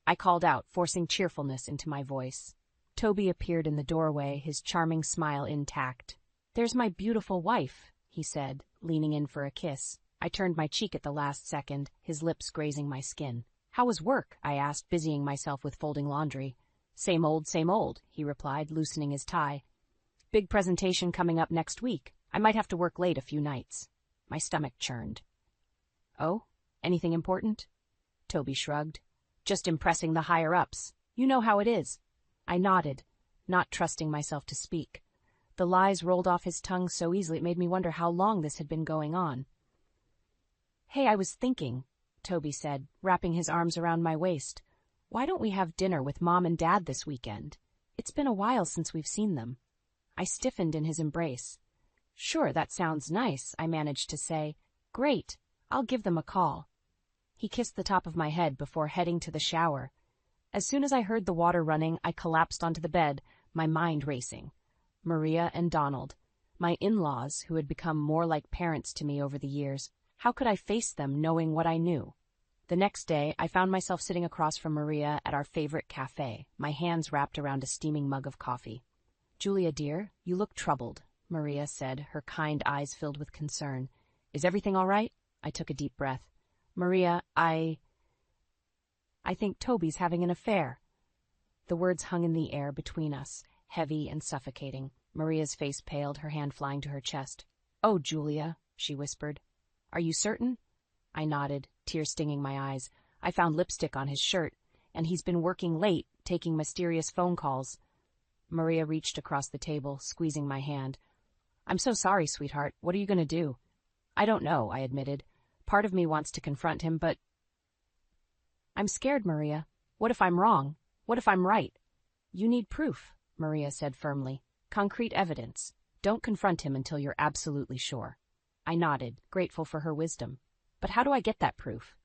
I called out, forcing cheerfulness into my voice. Toby appeared in the doorway, his charming smile intact. "There's my beautiful wife," he said, leaning in for a kiss. I turned my cheek at the last second, his lips grazing my skin. "How was work?" I asked, busying myself with folding laundry. Same old," he replied, loosening his tie. "Big presentation coming up next week. I might have to work late a few nights." My stomach churned. "Oh? Anything important?" Toby shrugged. "Just impressing the higher-ups. You know how it is." I nodded, not trusting myself to speak. The lies rolled off his tongue so easily it made me wonder how long this had been going on. "Hey, I was thinking," Toby said, wrapping his arms around my waist. "Why don't we have dinner with Mom and Dad this weekend? It's been a while since we've seen them." I stiffened in his embrace. "Sure, that sounds nice," I managed to say. "Great, I'll give them a call." He kissed the top of my head before heading to the shower. As soon as I heard the water running, I collapsed onto the bed, my mind racing. Maria and Donald, my in-laws who had become more like parents to me over the years. How could I face them knowing what I knew? The next day, I found myself sitting across from Maria at our favorite cafe, my hands wrapped around a steaming mug of coffee. "Julia, dear, you look troubled," Maria said, her kind eyes filled with concern. "Is everything all right?" I took a deep breath. "Maria, I think Toby's having an affair." The words hung in the air between us, heavy and suffocating. Maria's face paled, her hand flying to her chest. "Oh, Julia," she whispered. "Are you certain?" I nodded, tears stinging my eyes. "I found lipstick on his shirt, and he's been working late, taking mysterious phone calls." Maria reached across the table, squeezing my hand. "I'm so sorry, sweetheart. What are you going to do?" "I don't know," I admitted. "Part of me wants to confront him, but..." "I'm scared, Maria. What if I'm wrong? What if I'm right?" "You need proof," Maria said firmly. "Concrete evidence. Don't confront him until you're absolutely sure." I nodded, grateful for her wisdom. "But how do I get that proof?"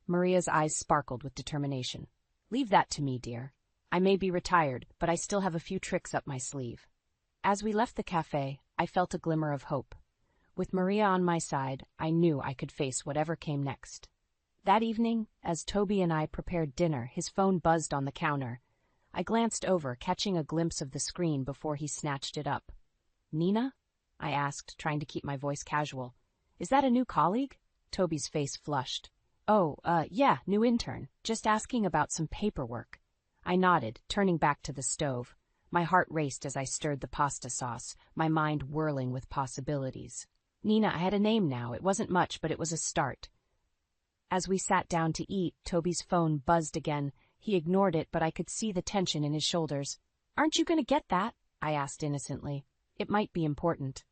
Maria's eyes sparkled with determination. "Leave that to me, dear. I may be retired, but I still have a few tricks up my sleeve." As we left the cafe, I felt a glimmer of hope. With Maria on my side, I knew I could face whatever came next. That evening, as Toby and I prepared dinner, his phone buzzed on the counter. I glanced over, catching a glimpse of the screen before he snatched it up. "Nina?" I asked, trying to keep my voice casual. "Is that a new colleague?" Toby's face flushed. "Oh, yeah, new intern. Just asking about some paperwork." I nodded, turning back to the stove. My heart raced as I stirred the pasta sauce, my mind whirling with possibilities. Nina, I had a name now. It wasn't much, but it was a start. As we sat down to eat, Toby's phone buzzed again. He ignored it, but I could see the tension in his shoulders. "Aren't you going to get that?" I asked innocently. "It might be important."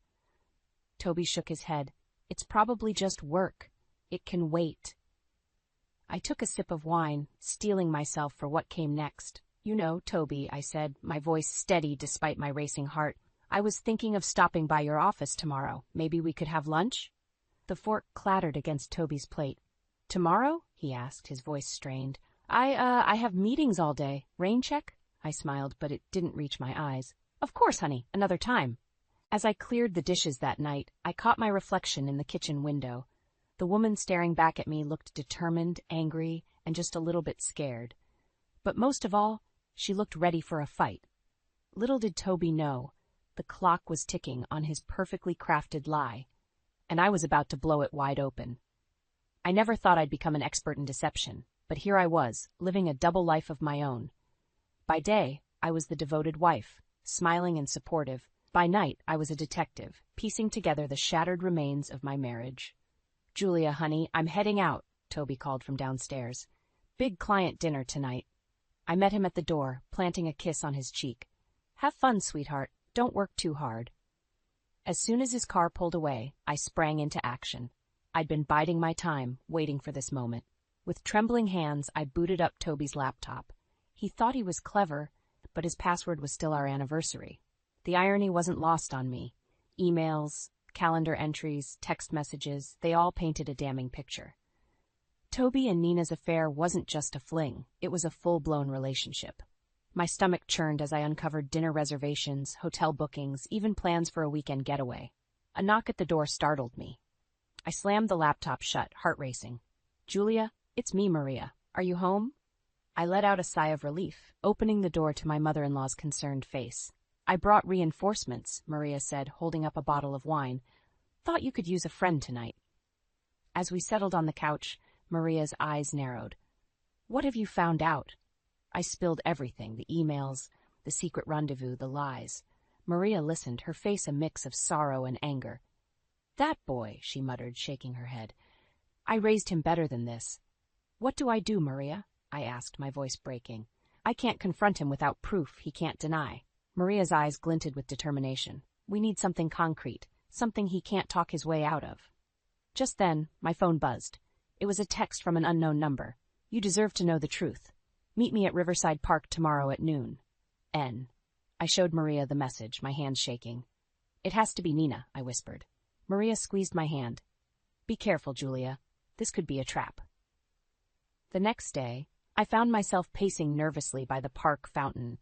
Toby shook his head. "It's probably just work. It can wait." I took a sip of wine, steeling myself for what came next. "You know, Toby," I said, my voice steady despite my racing heart, "I was thinking of stopping by your office tomorrow. Maybe we could have lunch?" The fork clattered against Toby's plate. "Tomorrow?" he asked, his voice strained. I have meetings all day. Rain check?" I smiled, but it didn't reach my eyes. "Of course, honey, another time." As I cleared the dishes that night, I caught my reflection in the kitchen window. The woman staring back at me looked determined, angry, and just a little bit scared. But most of all, she looked ready for a fight. Little did Toby know, the clock was ticking on his perfectly crafted lie, and I was about to blow it wide open. I never thought I'd become an expert in deception, but here I was, living a double life of my own. By day, I was the devoted wife, smiling and supportive. By night, I was a detective, piecing together the shattered remains of my marriage. "Julia, honey, I'm heading out," Toby called from downstairs. "Big client dinner tonight." I met him at the door, planting a kiss on his cheek. "Have fun, sweetheart. Don't work too hard." As soon as his car pulled away, I sprang into action. I'd been biding my time, waiting for this moment. With trembling hands, I booted up Toby's laptop. He thought he was clever, but his password was still our anniversary. The irony wasn't lost on me. Emails, calendar entries, text messages, they all painted a damning picture. Toby and Nina's affair wasn't just a fling, it was a full-blown relationship. My stomach churned as I uncovered dinner reservations, hotel bookings, even plans for a weekend getaway. A knock at the door startled me. I slammed the laptop shut, heart racing. "Julia, it's me, Maria. Are you home?" I let out a sigh of relief, opening the door to my mother-in-law's concerned face. "I brought reinforcements," Maria said, holding up a bottle of wine. "Thought you could use a friend tonight." As we settled on the couch, Maria's eyes narrowed. "What have you found out?" I spilled everything, the emails, the secret rendezvous, the lies. Maria listened, her face a mix of sorrow and anger. "That boy," she muttered, shaking her head. "I raised him better than this." "What do I do, Maria?" I asked, my voice breaking. "I can't confront him without proof he can't deny." Maria's eyes glinted with determination. "We need something concrete, something he can't talk his way out of." Just then, my phone buzzed. It was a text from an unknown number. "You deserve to know the truth. Meet me at Riverside Park tomorrow at noon. N." I showed Maria the message, my hands shaking. "It has to be Nina," I whispered. Maria squeezed my hand. "Be careful, Julia. This could be a trap." The next day, I found myself pacing nervously by the park fountain.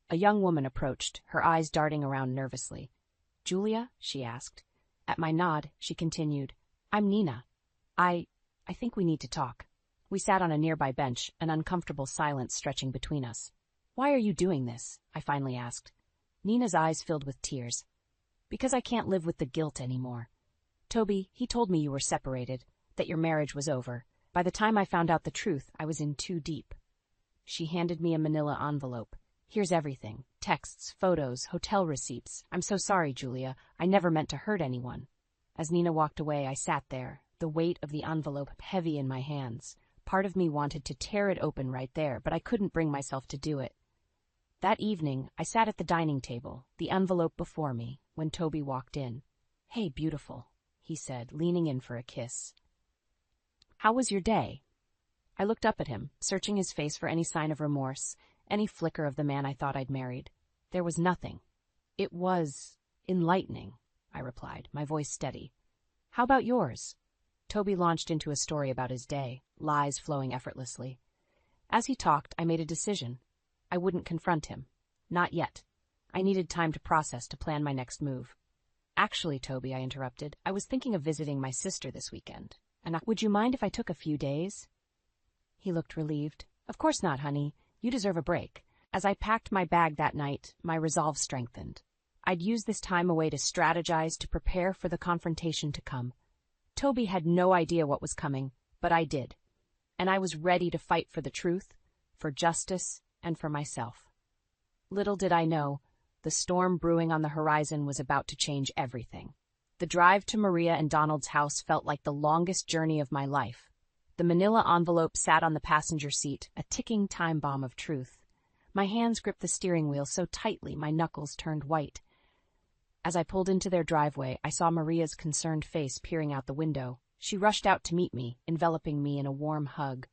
A young woman approached, her eyes darting around nervously. "Julia?" she asked. At my nod, she continued, "I'm Nina. I think we need to talk." We sat on a nearby bench, an uncomfortable silence stretching between us. "Why are you doing this?" I finally asked. Nina's eyes filled with tears. "Because I can't live with the guilt anymore. Toby, he told me you were separated, that your marriage was over. By the time I found out the truth, I was in too deep." She handed me a manila envelope. "Here's everything. Texts, photos, hotel receipts. I'm so sorry, Julia. I never meant to hurt anyone." As Nina walked away, I sat there, the weight of the envelope heavy in my hands. Part of me wanted to tear it open right there, but I couldn't bring myself to do it. That evening, I sat at the dining table, the envelope before me, when Toby walked in. "Hey, beautiful," he said, leaning in for a kiss. "How was your day?" I looked up at him, searching his face for any sign of remorse, any flicker of the man I thought I'd married. There was nothing. "It was enlightening," I replied, my voice steady. "How about yours?" Toby launched into a story about his day, lies flowing effortlessly. As he talked, I made a decision. I wouldn't confront him. Not yet. I needed time to process, to plan my next move. "Actually, Toby," I interrupted, "I was thinking of visiting my sister this weekend. And would you mind if I took a few days?" He looked relieved. "Of course not, honey. You deserve a break." As I packed my bag that night, my resolve strengthened. I'd use this time away to strategize, to prepare for the confrontation to come. Toby had no idea what was coming, but I did. And I was ready to fight for the truth, for justice, and for myself. Little did I know, the storm brewing on the horizon was about to change everything. The drive to Maria and Donald's house felt like the longest journey of my life. The manila envelope sat on the passenger seat, a ticking time bomb of truth. My hands gripped the steering wheel so tightly my knuckles turned white. As I pulled into their driveway, I saw Maria's concerned face peering out the window. She rushed out to meet me, enveloping me in a warm hug.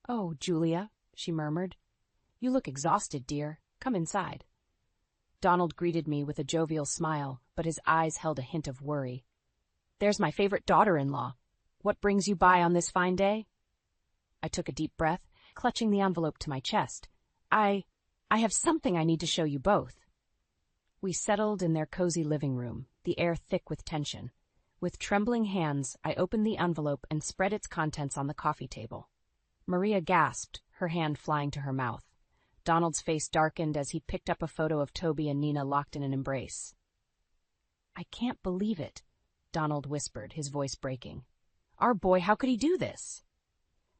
"Oh, Julia," she murmured. "You look exhausted, dear. Come inside." Donald greeted me with a jovial smile, but his eyes held a hint of worry. "There's my favorite daughter-in-law. What brings you by on this fine day?" I took a deep breath, clutching the envelope to my chest. I have something I need to show you both." We settled in their cozy living room, the air thick with tension. With trembling hands, I opened the envelope and spread its contents on the coffee table. Maria gasped, her hand flying to her mouth. Donald's face darkened as he picked up a photo of Toby and Nina locked in an embrace. "I can't believe it," Donald whispered, his voice breaking. "Our boy, how could he do this?"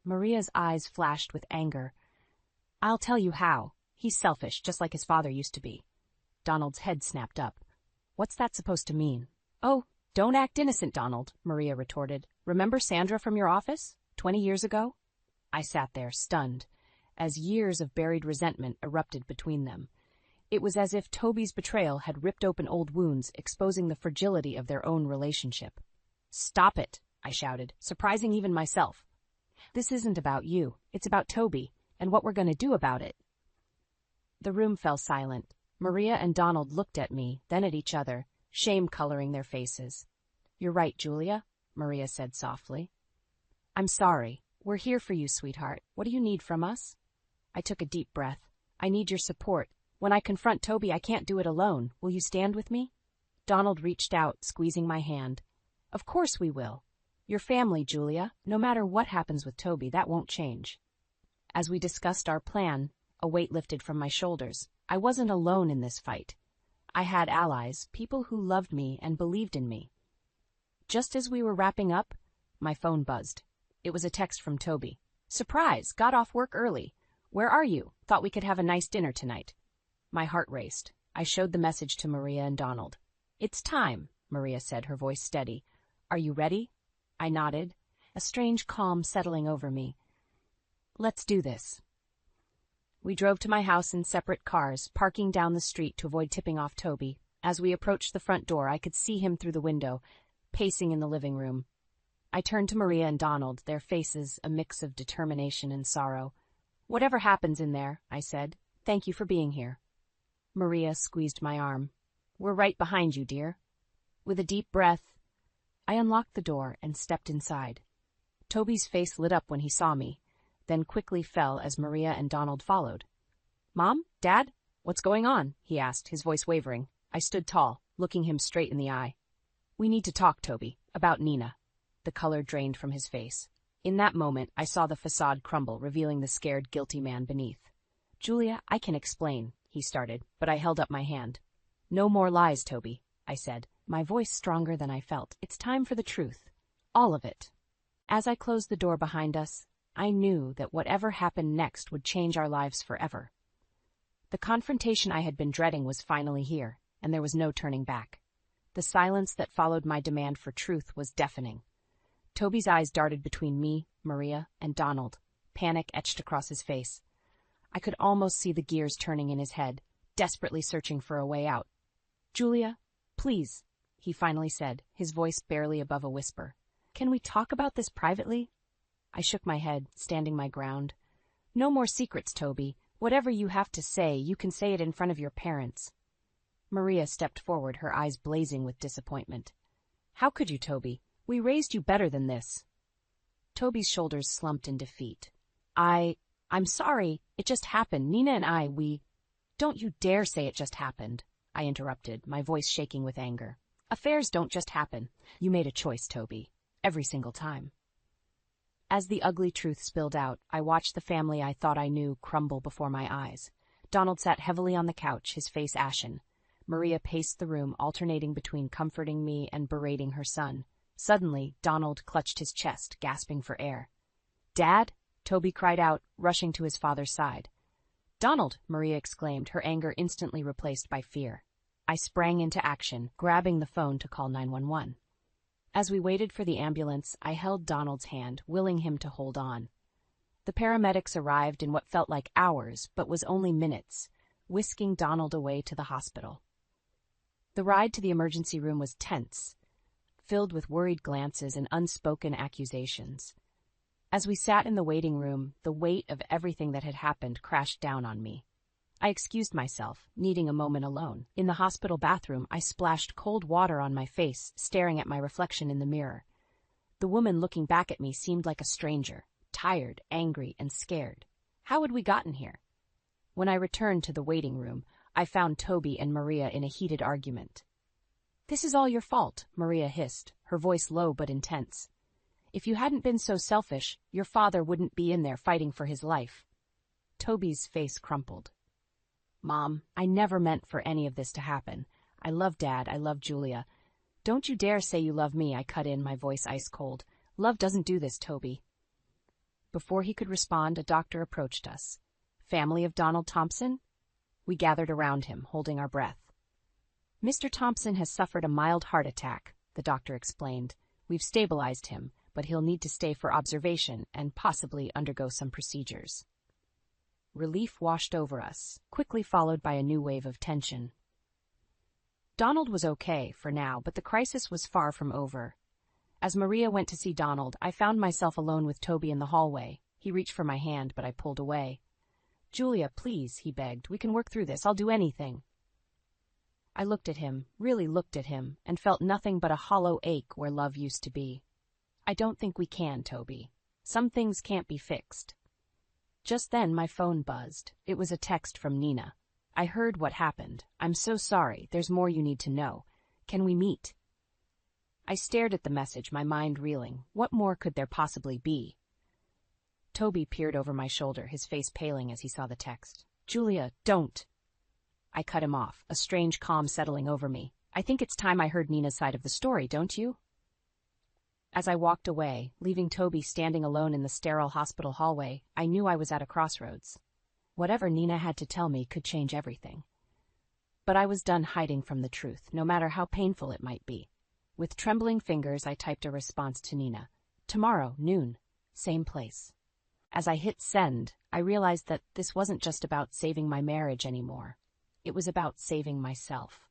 Maria's eyes flashed with anger. "I'll tell you how. He's selfish, just like his father used to be." Donald's head snapped up. "What's that supposed to mean?" "Oh, don't act innocent, Donald," Maria retorted. "Remember Sandra from your office, 20 years ago?" I sat there, stunned, as years of buried resentment erupted between them. It was as if Toby's betrayal had ripped open old wounds, exposing the fragility of their own relationship. "Stop it," I shouted, surprising even myself. "This isn't about you. It's about Toby, and what we're going to do about it." The room fell silent. Maria and Donald looked at me, then at each other, shame coloring their faces. "You're right, Julia," Maria said softly. "I'm sorry. We're here for you, sweetheart. What do you need from us?" I took a deep breath. "I need your support. When I confront Toby, I can't do it alone. Will you stand with me?" Donald reached out, squeezing my hand. "Of course we will. Your family, Julia. No matter what happens with Toby, that won't change." As we discussed our plan, a weight lifted from my shoulders. I wasn't alone in this fight. I had allies, people who loved me and believed in me. Just as we were wrapping up, my phone buzzed. It was a text from Toby. "Surprise! Got off work early. Where are you? Thought we could have a nice dinner tonight." My heart raced. I showed the message to Maria and Donald. "It's time," Maria said, her voice steady. "Are you ready?" I nodded, a strange calm settling over me. "Let's do this." We drove to my house in separate cars, parking down the street to avoid tipping off Toby. As we approached the front door, I could see him through the window, pacing in the living room. I turned to Maria and Donald, their faces a mix of determination and sorrow. "Whatever happens in there," I said, "thank you for being here." Maria squeezed my arm. "We're right behind you, dear." With a deep breath, I unlocked the door and stepped inside. Toby's face lit up when he saw me, then quickly fell as Maria and Donald followed. "Mom? Dad? What's going on?" he asked, his voice wavering. I stood tall, looking him straight in the eye. "We need to talk, Toby, about Nina." The color drained from his face. In that moment, I saw the facade crumble, revealing the scared, guilty man beneath. "Julia, I can explain," he started, but I held up my hand. "No more lies, Toby," I said, my voice stronger than I felt. "It's time for the truth. All of it." As I closed the door behind us, I knew that whatever happened next would change our lives forever. The confrontation I had been dreading was finally here, and there was no turning back. The silence that followed my demand for truth was deafening. Toby's eyes darted between me, Maria, and Donald, panic etched across his face. I could almost see the gears turning in his head, desperately searching for a way out. "Julia, please," he finally said, his voice barely above a whisper. "Can we talk about this privately?" I shook my head, standing my ground. "No more secrets, Toby. Whatever you have to say, you can say it in front of your parents." Maria stepped forward, her eyes blazing with disappointment. "How could you, Toby? We raised you better than this." Toby's shoulders slumped in defeat. I'm sorry. It just happened. Nina and we—" "Don't you dare say it just happened," I interrupted, my voice shaking with anger. "Affairs don't just happen. You made a choice, Toby. Every single time." As the ugly truth spilled out, I watched the family I thought I knew crumble before my eyes. Donald sat heavily on the couch, his face ashen. Maria paced the room, alternating between comforting me and berating her son. Suddenly, Donald clutched his chest, gasping for air. "Dad?" Toby cried out, rushing to his father's side. "Donald!" Maria exclaimed, her anger instantly replaced by fear. I sprang into action, grabbing the phone to call 911. As we waited for the ambulance, I held Donald's hand, willing him to hold on. The paramedics arrived in what felt like hours, but was only minutes, whisking Donald away to the hospital. The ride to the emergency room was tense, filled with worried glances and unspoken accusations. As we sat in the waiting room, the weight of everything that had happened crashed down on me. I excused myself, needing a moment alone. In the hospital bathroom, I splashed cold water on my face, staring at my reflection in the mirror. The woman looking back at me seemed like a stranger, tired, angry, and scared. How had we gotten here? When I returned to the waiting room, I found Toby and Maria in a heated argument. "This is all your fault," Maria hissed, her voice low but intense. "If you hadn't been so selfish, your father wouldn't be in there fighting for his life." Toby's face crumpled. "Mom, I never meant for any of this to happen. I love Dad, I love Julia. Don't you dare say you love me," I cut in, my voice ice cold. "Love doesn't do this, Toby." Before he could respond, a doctor approached us. "Family of Donald Thompson?" We gathered around him, holding our breath. "Mr. Thompson has suffered a mild heart attack," the doctor explained. "We've stabilized him, but he'll need to stay for observation and possibly undergo some procedures." Relief washed over us, quickly followed by a new wave of tension. Donald was okay for now, but the crisis was far from over. As Maria went to see Donald, I found myself alone with Toby in the hallway. He reached for my hand, but I pulled away. "Julia, please," he begged. "We can work through this. I'll do anything." I looked at him, really looked at him, and felt nothing but a hollow ache where love used to be. "I don't think we can, Toby. Some things can't be fixed." Just then my phone buzzed. It was a text from Nina. "I heard what happened. I'm so sorry. There's more you need to know. Can we meet?" I stared at the message, my mind reeling. What more could there possibly be? Toby peered over my shoulder, his face paling as he saw the text. "Julia, don't." I cut him off, a strange calm settling over me. "I think it's time I heard Nina's side of the story, don't you?" As I walked away, leaving Toby standing alone in the sterile hospital hallway, I knew I was at a crossroads. Whatever Nina had to tell me could change everything. But I was done hiding from the truth, no matter how painful it might be. With trembling fingers, I typed a response to Nina. "Tomorrow, noon. Same place." As I hit send, I realized that this wasn't just about saving my marriage anymore. It was about saving myself.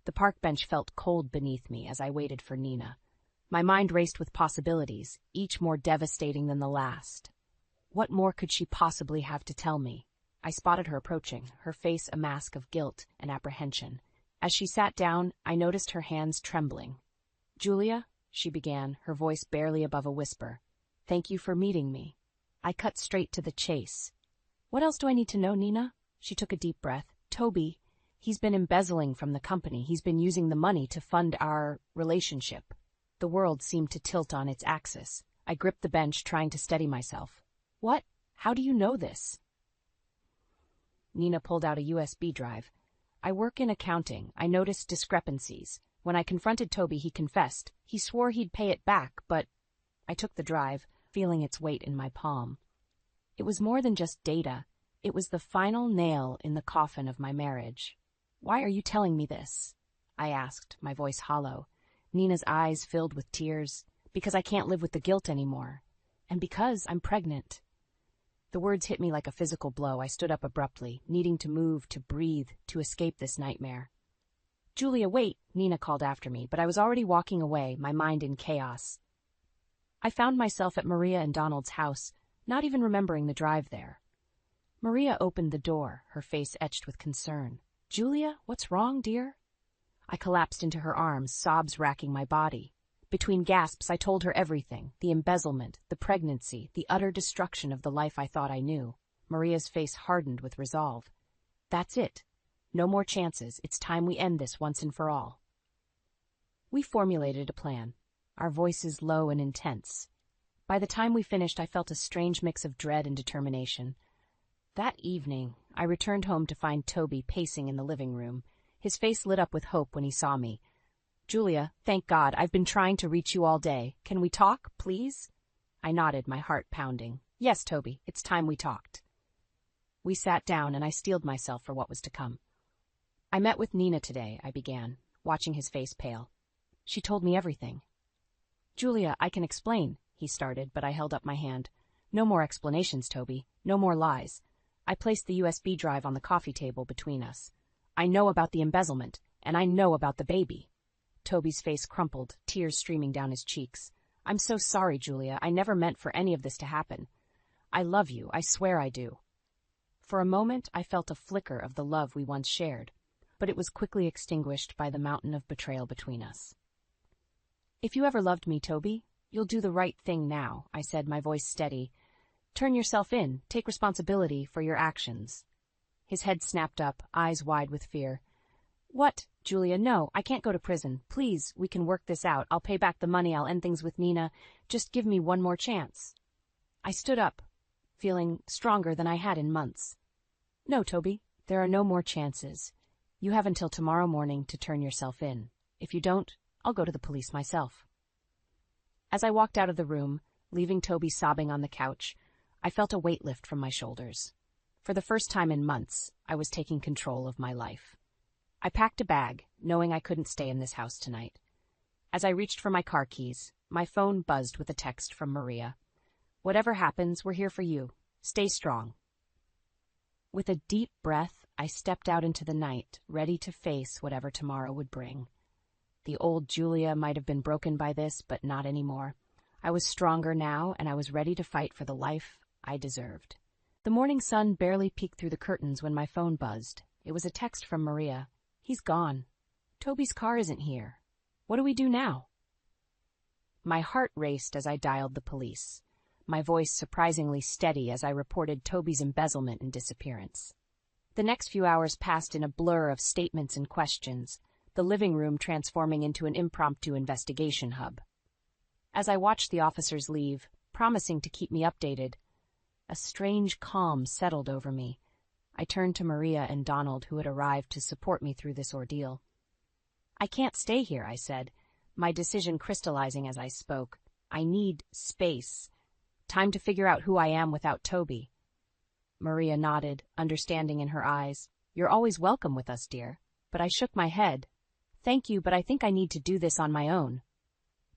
The park bench felt cold beneath me as I waited for Nina. My mind raced with possibilities, each more devastating than the last. What more could she possibly have to tell me? I spotted her approaching, her face a mask of guilt and apprehension. As she sat down, I noticed her hands trembling. "Julia," she began, her voice barely above a whisper. "Thank you for meeting me." I cut straight to the chase. "What else do I need to know, Nina?" She took a deep breath. "Toby, he's been embezzling from the company. He's been using the money to fund our relationship." The world seemed to tilt on its axis. I gripped the bench, trying to steady myself. "What? How do you know this?" Nina pulled out a USB drive. "I work in accounting. I noticed discrepancies. When I confronted Toby, he confessed. He swore he'd pay it back, but..." I took the drive, feeling its weight in my palm. It was more than just data. It was the final nail in the coffin of my marriage. "Why are you telling me this?" I asked, my voice hollow. Nina's eyes filled with tears. "Because I can't live with the guilt anymore. And because I'm pregnant." The words hit me like a physical blow. I stood up abruptly, needing to move, to breathe, to escape this nightmare. "Julia, wait," Nina called after me, but I was already walking away, my mind in chaos. I found myself at Maria and Donald's house, not even remembering the drive there. Maria opened the door, her face etched with concern. "Julia, what's wrong, dear?" I collapsed into her arms, sobs racking my body. Between gasps, I told her everything, the embezzlement, the pregnancy, the utter destruction of the life I thought I knew. Maria's face hardened with resolve. "That's it. No more chances. It's time we end this once and for all." We formulated a plan, our voices low and intense. By the time we finished, I felt a strange mix of dread and determination. That evening, I returned home to find Toby pacing in the living room. His face lit up with hope when he saw me. "Julia, thank God, I've been trying to reach you all day. Can we talk, please?" I nodded, my heart pounding. "Yes, Toby, it's time we talked." We sat down, and I steeled myself for what was to come. "I met with Nina today," I began, watching his face pale. "She told me everything." Julia, I can explain, he started, but I held up my hand. No more explanations, Toby. No more lies. I placed the USB drive on the coffee table between us. I know about the embezzlement, and I know about the baby. Toby's face crumpled, tears streaming down his cheeks. I'm so sorry, Julia. I never meant for any of this to happen. I love you. I swear I do. For a moment, I felt a flicker of the love we once shared, but it was quickly extinguished by the mountain of betrayal between us. If you ever loved me, Toby, you'll do the right thing now, I said, my voice steady. Turn yourself in. Take responsibility for your actions. His head snapped up, eyes wide with fear. What? Julia, no, I can't go to prison. Please, we can work this out. I'll pay back the money. I'll end things with Nina. Just give me one more chance. I stood up, feeling stronger than I had in months. No, Toby, there are no more chances. You have until tomorrow morning to turn yourself in. If you don't, I'll go to the police myself. As I walked out of the room, leaving Toby sobbing on the couch, I felt a weight lift from my shoulders. For the first time in months, I was taking control of my life. I packed a bag, knowing I couldn't stay in this house tonight. As I reached for my car keys, my phone buzzed with a text from Maria. Whatever happens, we're here for you. Stay strong. With a deep breath, I stepped out into the night, ready to face whatever tomorrow would bring. The old Julia might have been broken by this, but not anymore. I was stronger now, and I was ready to fight for the life I deserved. The morning sun barely peeked through the curtains when my phone buzzed. It was a text from Maria. He's gone. Toby's car isn't here. What do we do now? My heart raced as I dialed the police, my voice surprisingly steady as I reported Toby's embezzlement and disappearance. The next few hours passed in a blur of statements and questions, the living room transforming into an impromptu investigation hub. As I watched the officers leave, promising to keep me updated, a strange calm settled over me. I turned to Maria and Donald, who had arrived to support me through this ordeal. I can't stay here, I said, my decision crystallizing as I spoke. I need space. Time to figure out who I am without Toby. Maria nodded, understanding in her eyes. You're always welcome with us, dear. But I shook my head. Thank you, but I think I need to do this on my own.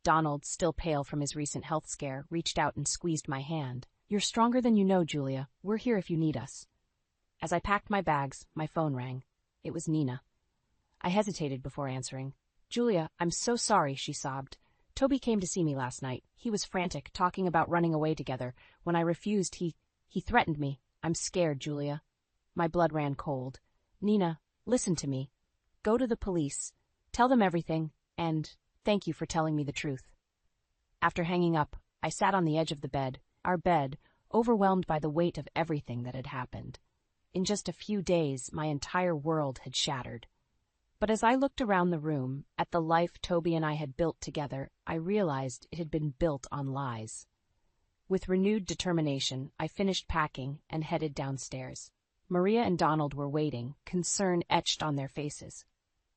Donald, still pale from his recent health scare, reached out and squeezed my hand. You're stronger than you know, Julia. We're here if you need us. As I packed my bags, my phone rang. It was Nina. I hesitated before answering. Julia, I'm so sorry, she sobbed. Toby came to see me last night. He was frantic, talking about running away together. When I refused, he threatened me. I'm scared, Julia. My blood ran cold. Nina, listen to me. Go to the police. Tell them everything, and thank you for telling me the truth. After hanging up, I sat on the edge of the bed, our bed, overwhelmed by the weight of everything that had happened. In just a few days, my entire world had shattered. But as I looked around the room, at the life Toby and I had built together, I realized it had been built on lies. With renewed determination, I finished packing and headed downstairs. Maria and Donald were waiting, concern etched on their faces.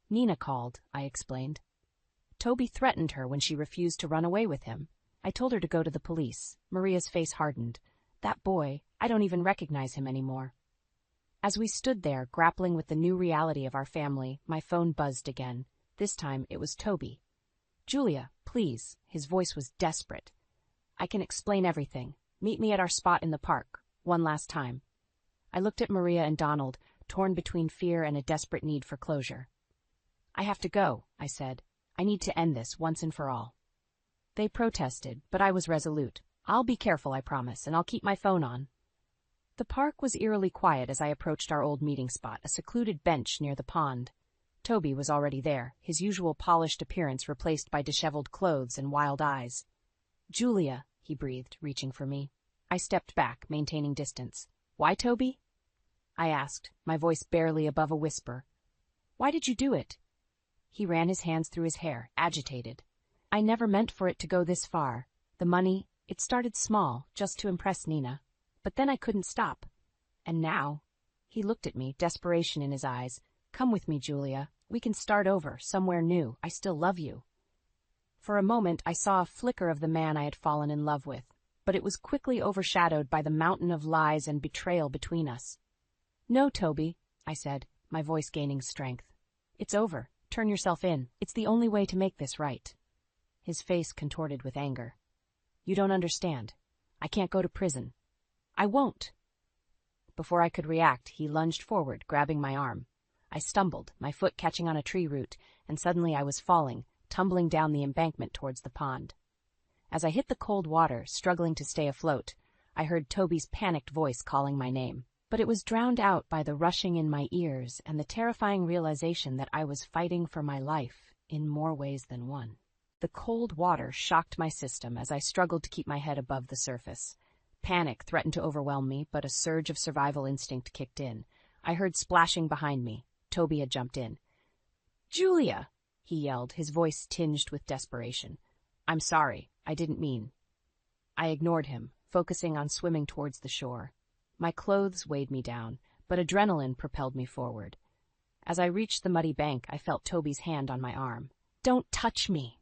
Nina called, I explained. Toby threatened her when she refused to run away with him. I told her to go to the police. Maria's face hardened. That boy, I don't even recognize him anymore. As we stood there, grappling with the new reality of our family, my phone buzzed again. This time it was Toby. Julia, please. His voice was desperate. I can explain everything. Meet me at our spot in the park. One last time. I looked at Maria and Donald, torn between fear and a desperate need for closure. I have to go, I said. I need to end this once and for all. They protested, but I was resolute. I'll be careful, I promise, and I'll keep my phone on. The park was eerily quiet as I approached our old meeting spot, a secluded bench near the pond. Toby was already there, his usual polished appearance replaced by disheveled clothes and wild eyes. Julia, he breathed, reaching for me. I stepped back, maintaining distance. Why, Toby? I asked, my voice barely above a whisper. Why did you do it? He ran his hands through his hair, agitated. I never meant for it to go this far. The money, it started small, just to impress Nina. But then I couldn't stop. And now, he looked at me, desperation in his eyes. Come with me, Julia. We can start over, somewhere new. I still love you. For a moment, I saw a flicker of the man I had fallen in love with, but it was quickly overshadowed by the mountain of lies and betrayal between us. No, Toby, I said, my voice gaining strength. It's over. Turn yourself in. It's the only way to make this right. his face contorted with anger. "You don't understand. I can't go to prison. I won't." Before I could react, he lunged forward, grabbing my arm. I stumbled, my foot catching on a tree root, and suddenly I was falling, tumbling down the embankment towards the pond. As I hit the cold water, struggling to stay afloat, I heard Toby's panicked voice calling my name. But it was drowned out by the rushing in my ears and the terrifying realization that I was fighting for my life in more ways than one. The cold water shocked my system as I struggled to keep my head above the surface. Panic threatened to overwhelm me, but a surge of survival instinct kicked in. I heard splashing behind me. Toby had jumped in. "Julia!" he yelled, his voice tinged with desperation. "I'm sorry. I didn't mean." I ignored him, focusing on swimming towards the shore. My clothes weighed me down, but adrenaline propelled me forward. As I reached the muddy bank, I felt Toby's hand on my arm. "Don't touch me!"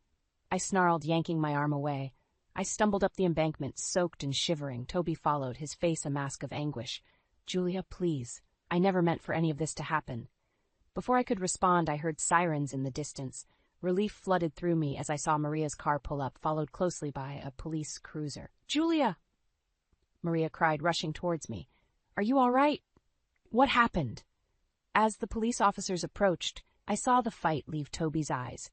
I snarled, yanking my arm away. I stumbled up the embankment, soaked and shivering. Toby followed, his face a mask of anguish. "Julia, please. I never meant for any of this to happen." Before I could respond, I heard sirens in the distance. Relief flooded through me as I saw Maria's car pull up, followed closely by a police cruiser. "Julia!" Maria cried, rushing towards me. "Are you all right? What happened?" As the police officers approached, I saw the fight leave Toby's eyes.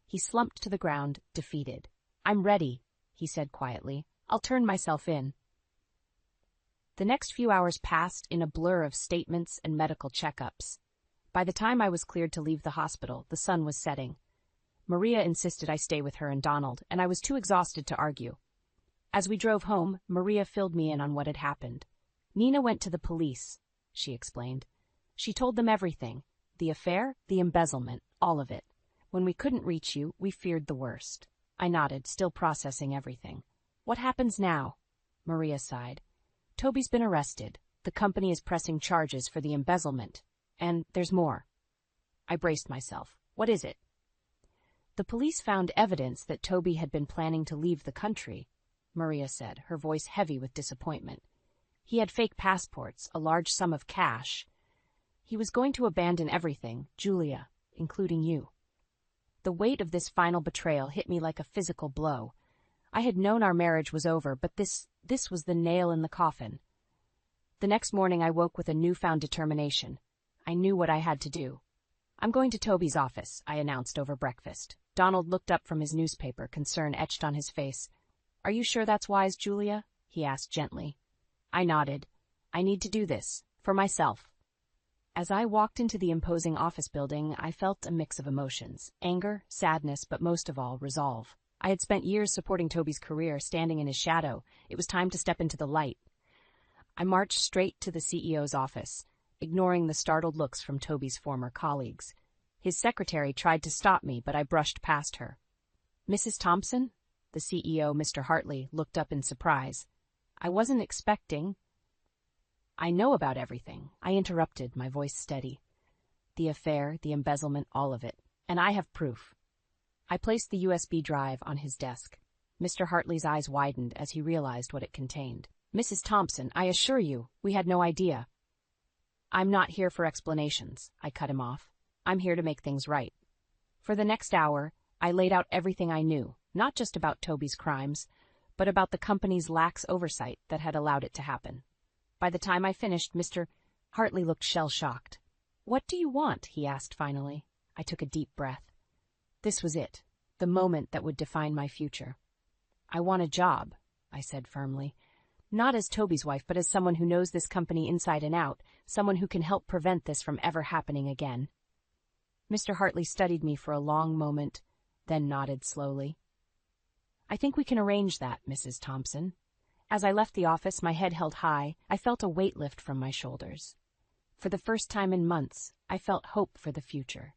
He slumped to the ground, defeated. "I'm ready," he said quietly. "I'll turn myself in." The next few hours passed in a blur of statements and medical checkups. By the time I was cleared to leave the hospital, the sun was setting. Maria insisted I stay with her and Donald, and I was too exhausted to argue. As we drove home, Maria filled me in on what had happened. "Nina went to the police," she explained. "She told them everything. The affair, the embezzlement, all of it. When we couldn't reach you, we feared the worst." I nodded, still processing everything. "What happens now?" Maria sighed. "Toby's been arrested. The company is pressing charges for the embezzlement. And there's more." I braced myself. "What is it?" "The police found evidence that Toby had been planning to leave the country," Maria said, her voice heavy with disappointment. "He had fake passports, a large sum of cash. He was going to abandon everything, Julia, including you." The weight of this final betrayal hit me like a physical blow. I had known our marriage was over, but this was the nail in the coffin. The next morning I woke with a newfound determination. I knew what I had to do. "I'm going to Toby's office," I announced over breakfast. Donald looked up from his newspaper, concern etched on his face. "Are you sure that's wise, Julia?" he asked gently. I nodded. "I need to do this, for myself." As I walked into the imposing office building, I felt a mix of emotions: anger, sadness, but most of all, resolve. I had spent years supporting Toby's career, standing in his shadow. It was time to step into the light. I marched straight to the CEO's office, ignoring the startled looks from Toby's former colleagues. His secretary tried to stop me, but I brushed past her. "Mrs. Thompson?" The CEO, Mr. Hartley, looked up in surprise. "I wasn't expecting—" "I know about everything," I interrupted, my voice steady. "The affair, the embezzlement, all of it. And I have proof." I placed the USB drive on his desk. Mr. Hartley's eyes widened as he realized what it contained. "Mrs. Thompson, I assure you, we had no idea." "I'm not here for explanations," I cut him off. "I'm here to make things right." For the next hour, I laid out everything I knew, not just about Toby's crimes, but about the company's lax oversight that had allowed it to happen. By the time I finished, Mr. Hartley looked shell-shocked. "What do you want?" he asked finally. I took a deep breath. This was it, the moment that would define my future. "I want a job," I said firmly. "Not as Toby's wife, but as someone who knows this company inside and out, someone who can help prevent this from ever happening again." Mr. Hartley studied me for a long moment, then nodded slowly. "I think we can arrange that, Mrs. Thompson." As I left the office, my head held high, I felt a weight lift from my shoulders. For the first time in months, I felt hope for the future.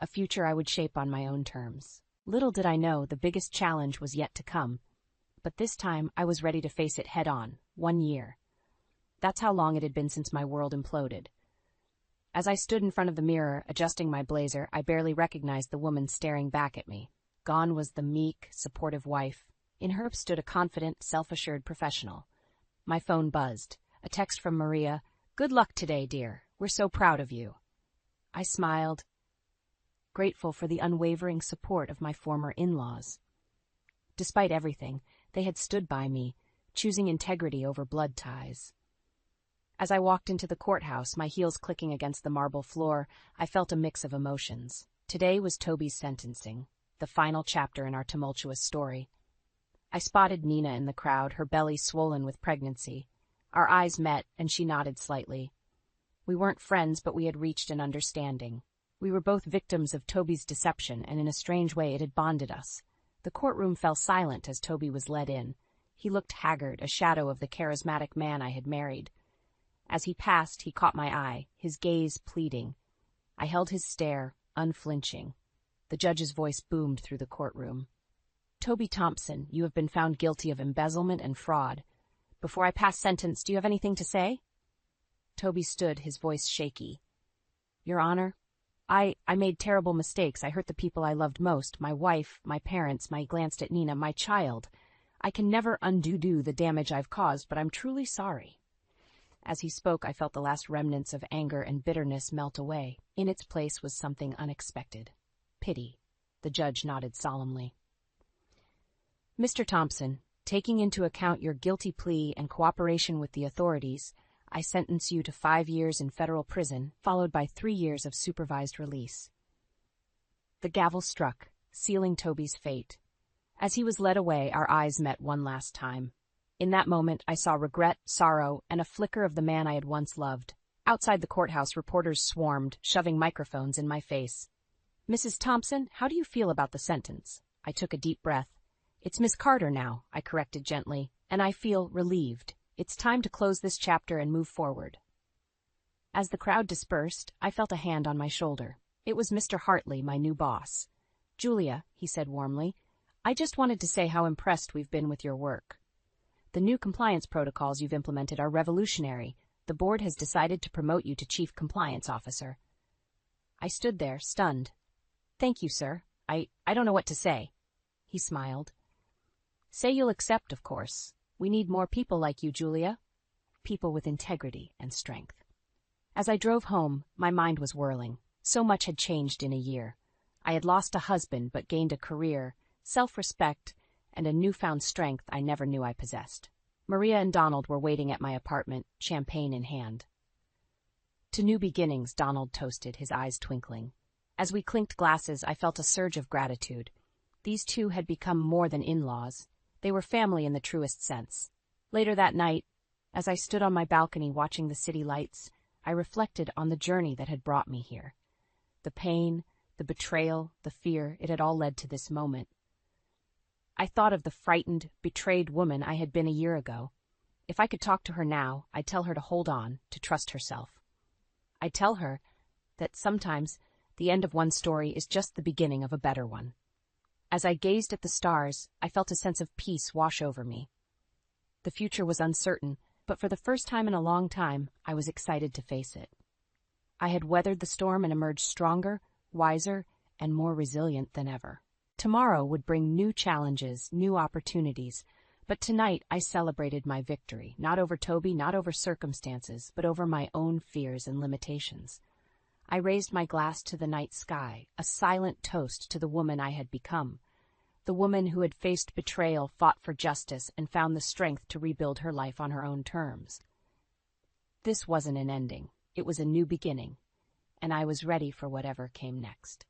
A future I would shape on my own terms. Little did I know the biggest challenge was yet to come, but this time I was ready to face it head-on, 1 year. That's how long it had been since my world imploded. As I stood in front of the mirror, adjusting my blazer, I barely recognized the woman staring back at me. Gone was the meek, supportive wife. In her stood a confident, self-assured professional. My phone buzzed. A text from Maria. "Good luck today, dear. We're so proud of you." I smiled, grateful for the unwavering support of my former in-laws. Despite everything, they had stood by me, choosing integrity over blood ties. As I walked into the courthouse, my heels clicking against the marble floor, I felt a mix of emotions. Today was Toby's sentencing, the final chapter in our tumultuous story. I spotted Nina in the crowd, her belly swollen with pregnancy. Our eyes met, and she nodded slightly. We weren't friends, but we had reached an understanding. We were both victims of Toby's deception, and in a strange way it had bonded us. The courtroom fell silent as Toby was led in. He looked haggard, a shadow of the charismatic man I had married. As he passed, he caught my eye, his gaze pleading. I held his stare, unflinching. The judge's voice boomed through the courtroom. "Toby Thompson, you have been found guilty of embezzlement and fraud. Before I pass sentence, do you have anything to say?" Toby stood, his voice shaky. "Your Honor, I made terrible mistakes. I hurt the people I loved most, my wife, my parents, I glanced at Nina, my child. I can never undo the damage I've caused, but I'm truly sorry." As he spoke, I felt the last remnants of anger and bitterness melt away. In its place was something unexpected. Pity. The judge nodded solemnly. "Mr. Thompson, taking into account your guilty plea and cooperation with the authorities, I sentence you to 5 years in federal prison, followed by 3 years of supervised release." The gavel struck, sealing Toby's fate. As he was led away, our eyes met one last time. In that moment, I saw regret, sorrow, and a flicker of the man I had once loved. Outside the courthouse, reporters swarmed, shoving microphones in my face. "Mrs. Thompson, how do you feel about the sentence?" I took a deep breath. "It's Miss Carter now," I corrected gently, "and I feel relieved. It's time to close this chapter and move forward." As the crowd dispersed, I felt a hand on my shoulder. It was Mr. Hartley, my new boss. "Julia," he said warmly, "I just wanted to say how impressed we've been with your work. The new compliance protocols you've implemented are revolutionary. The board has decided to promote you to Chief Compliance Officer." I stood there, stunned. "Thank you, sir. I don't know what to say." He smiled. "Say you'll accept, of course. We need more people like you, Julia. People with integrity and strength." As I drove home, my mind was whirling. So much had changed in a year. I had lost a husband but gained a career, self-respect, and a newfound strength I never knew I possessed. Maria and Donald were waiting at my apartment, champagne in hand. "To new beginnings," Donald toasted, his eyes twinkling. As we clinked glasses, I felt a surge of gratitude. These two had become more than in-laws. They were family in the truest sense. Later that night, as I stood on my balcony watching the city lights, I reflected on the journey that had brought me here. The pain, the betrayal, the fear, it had all led to this moment. I thought of the frightened, betrayed woman I had been a year ago. If I could talk to her now, I'd tell her to hold on, to trust herself. I'd tell her that sometimes the end of one story is just the beginning of a better one. As I gazed at the stars, I felt a sense of peace wash over me. The future was uncertain, but for the first time in a long time, I was excited to face it. I had weathered the storm and emerged stronger, wiser, and more resilient than ever. Tomorrow would bring new challenges, new opportunities, but tonight I celebrated my victory, not over Toby, not over circumstances, but over my own fears and limitations. I raised my glass to the night sky, a silent toast to the woman I had become, the woman who had faced betrayal, fought for justice, and found the strength to rebuild her life on her own terms. This wasn't an ending, it was a new beginning, and I was ready for whatever came next.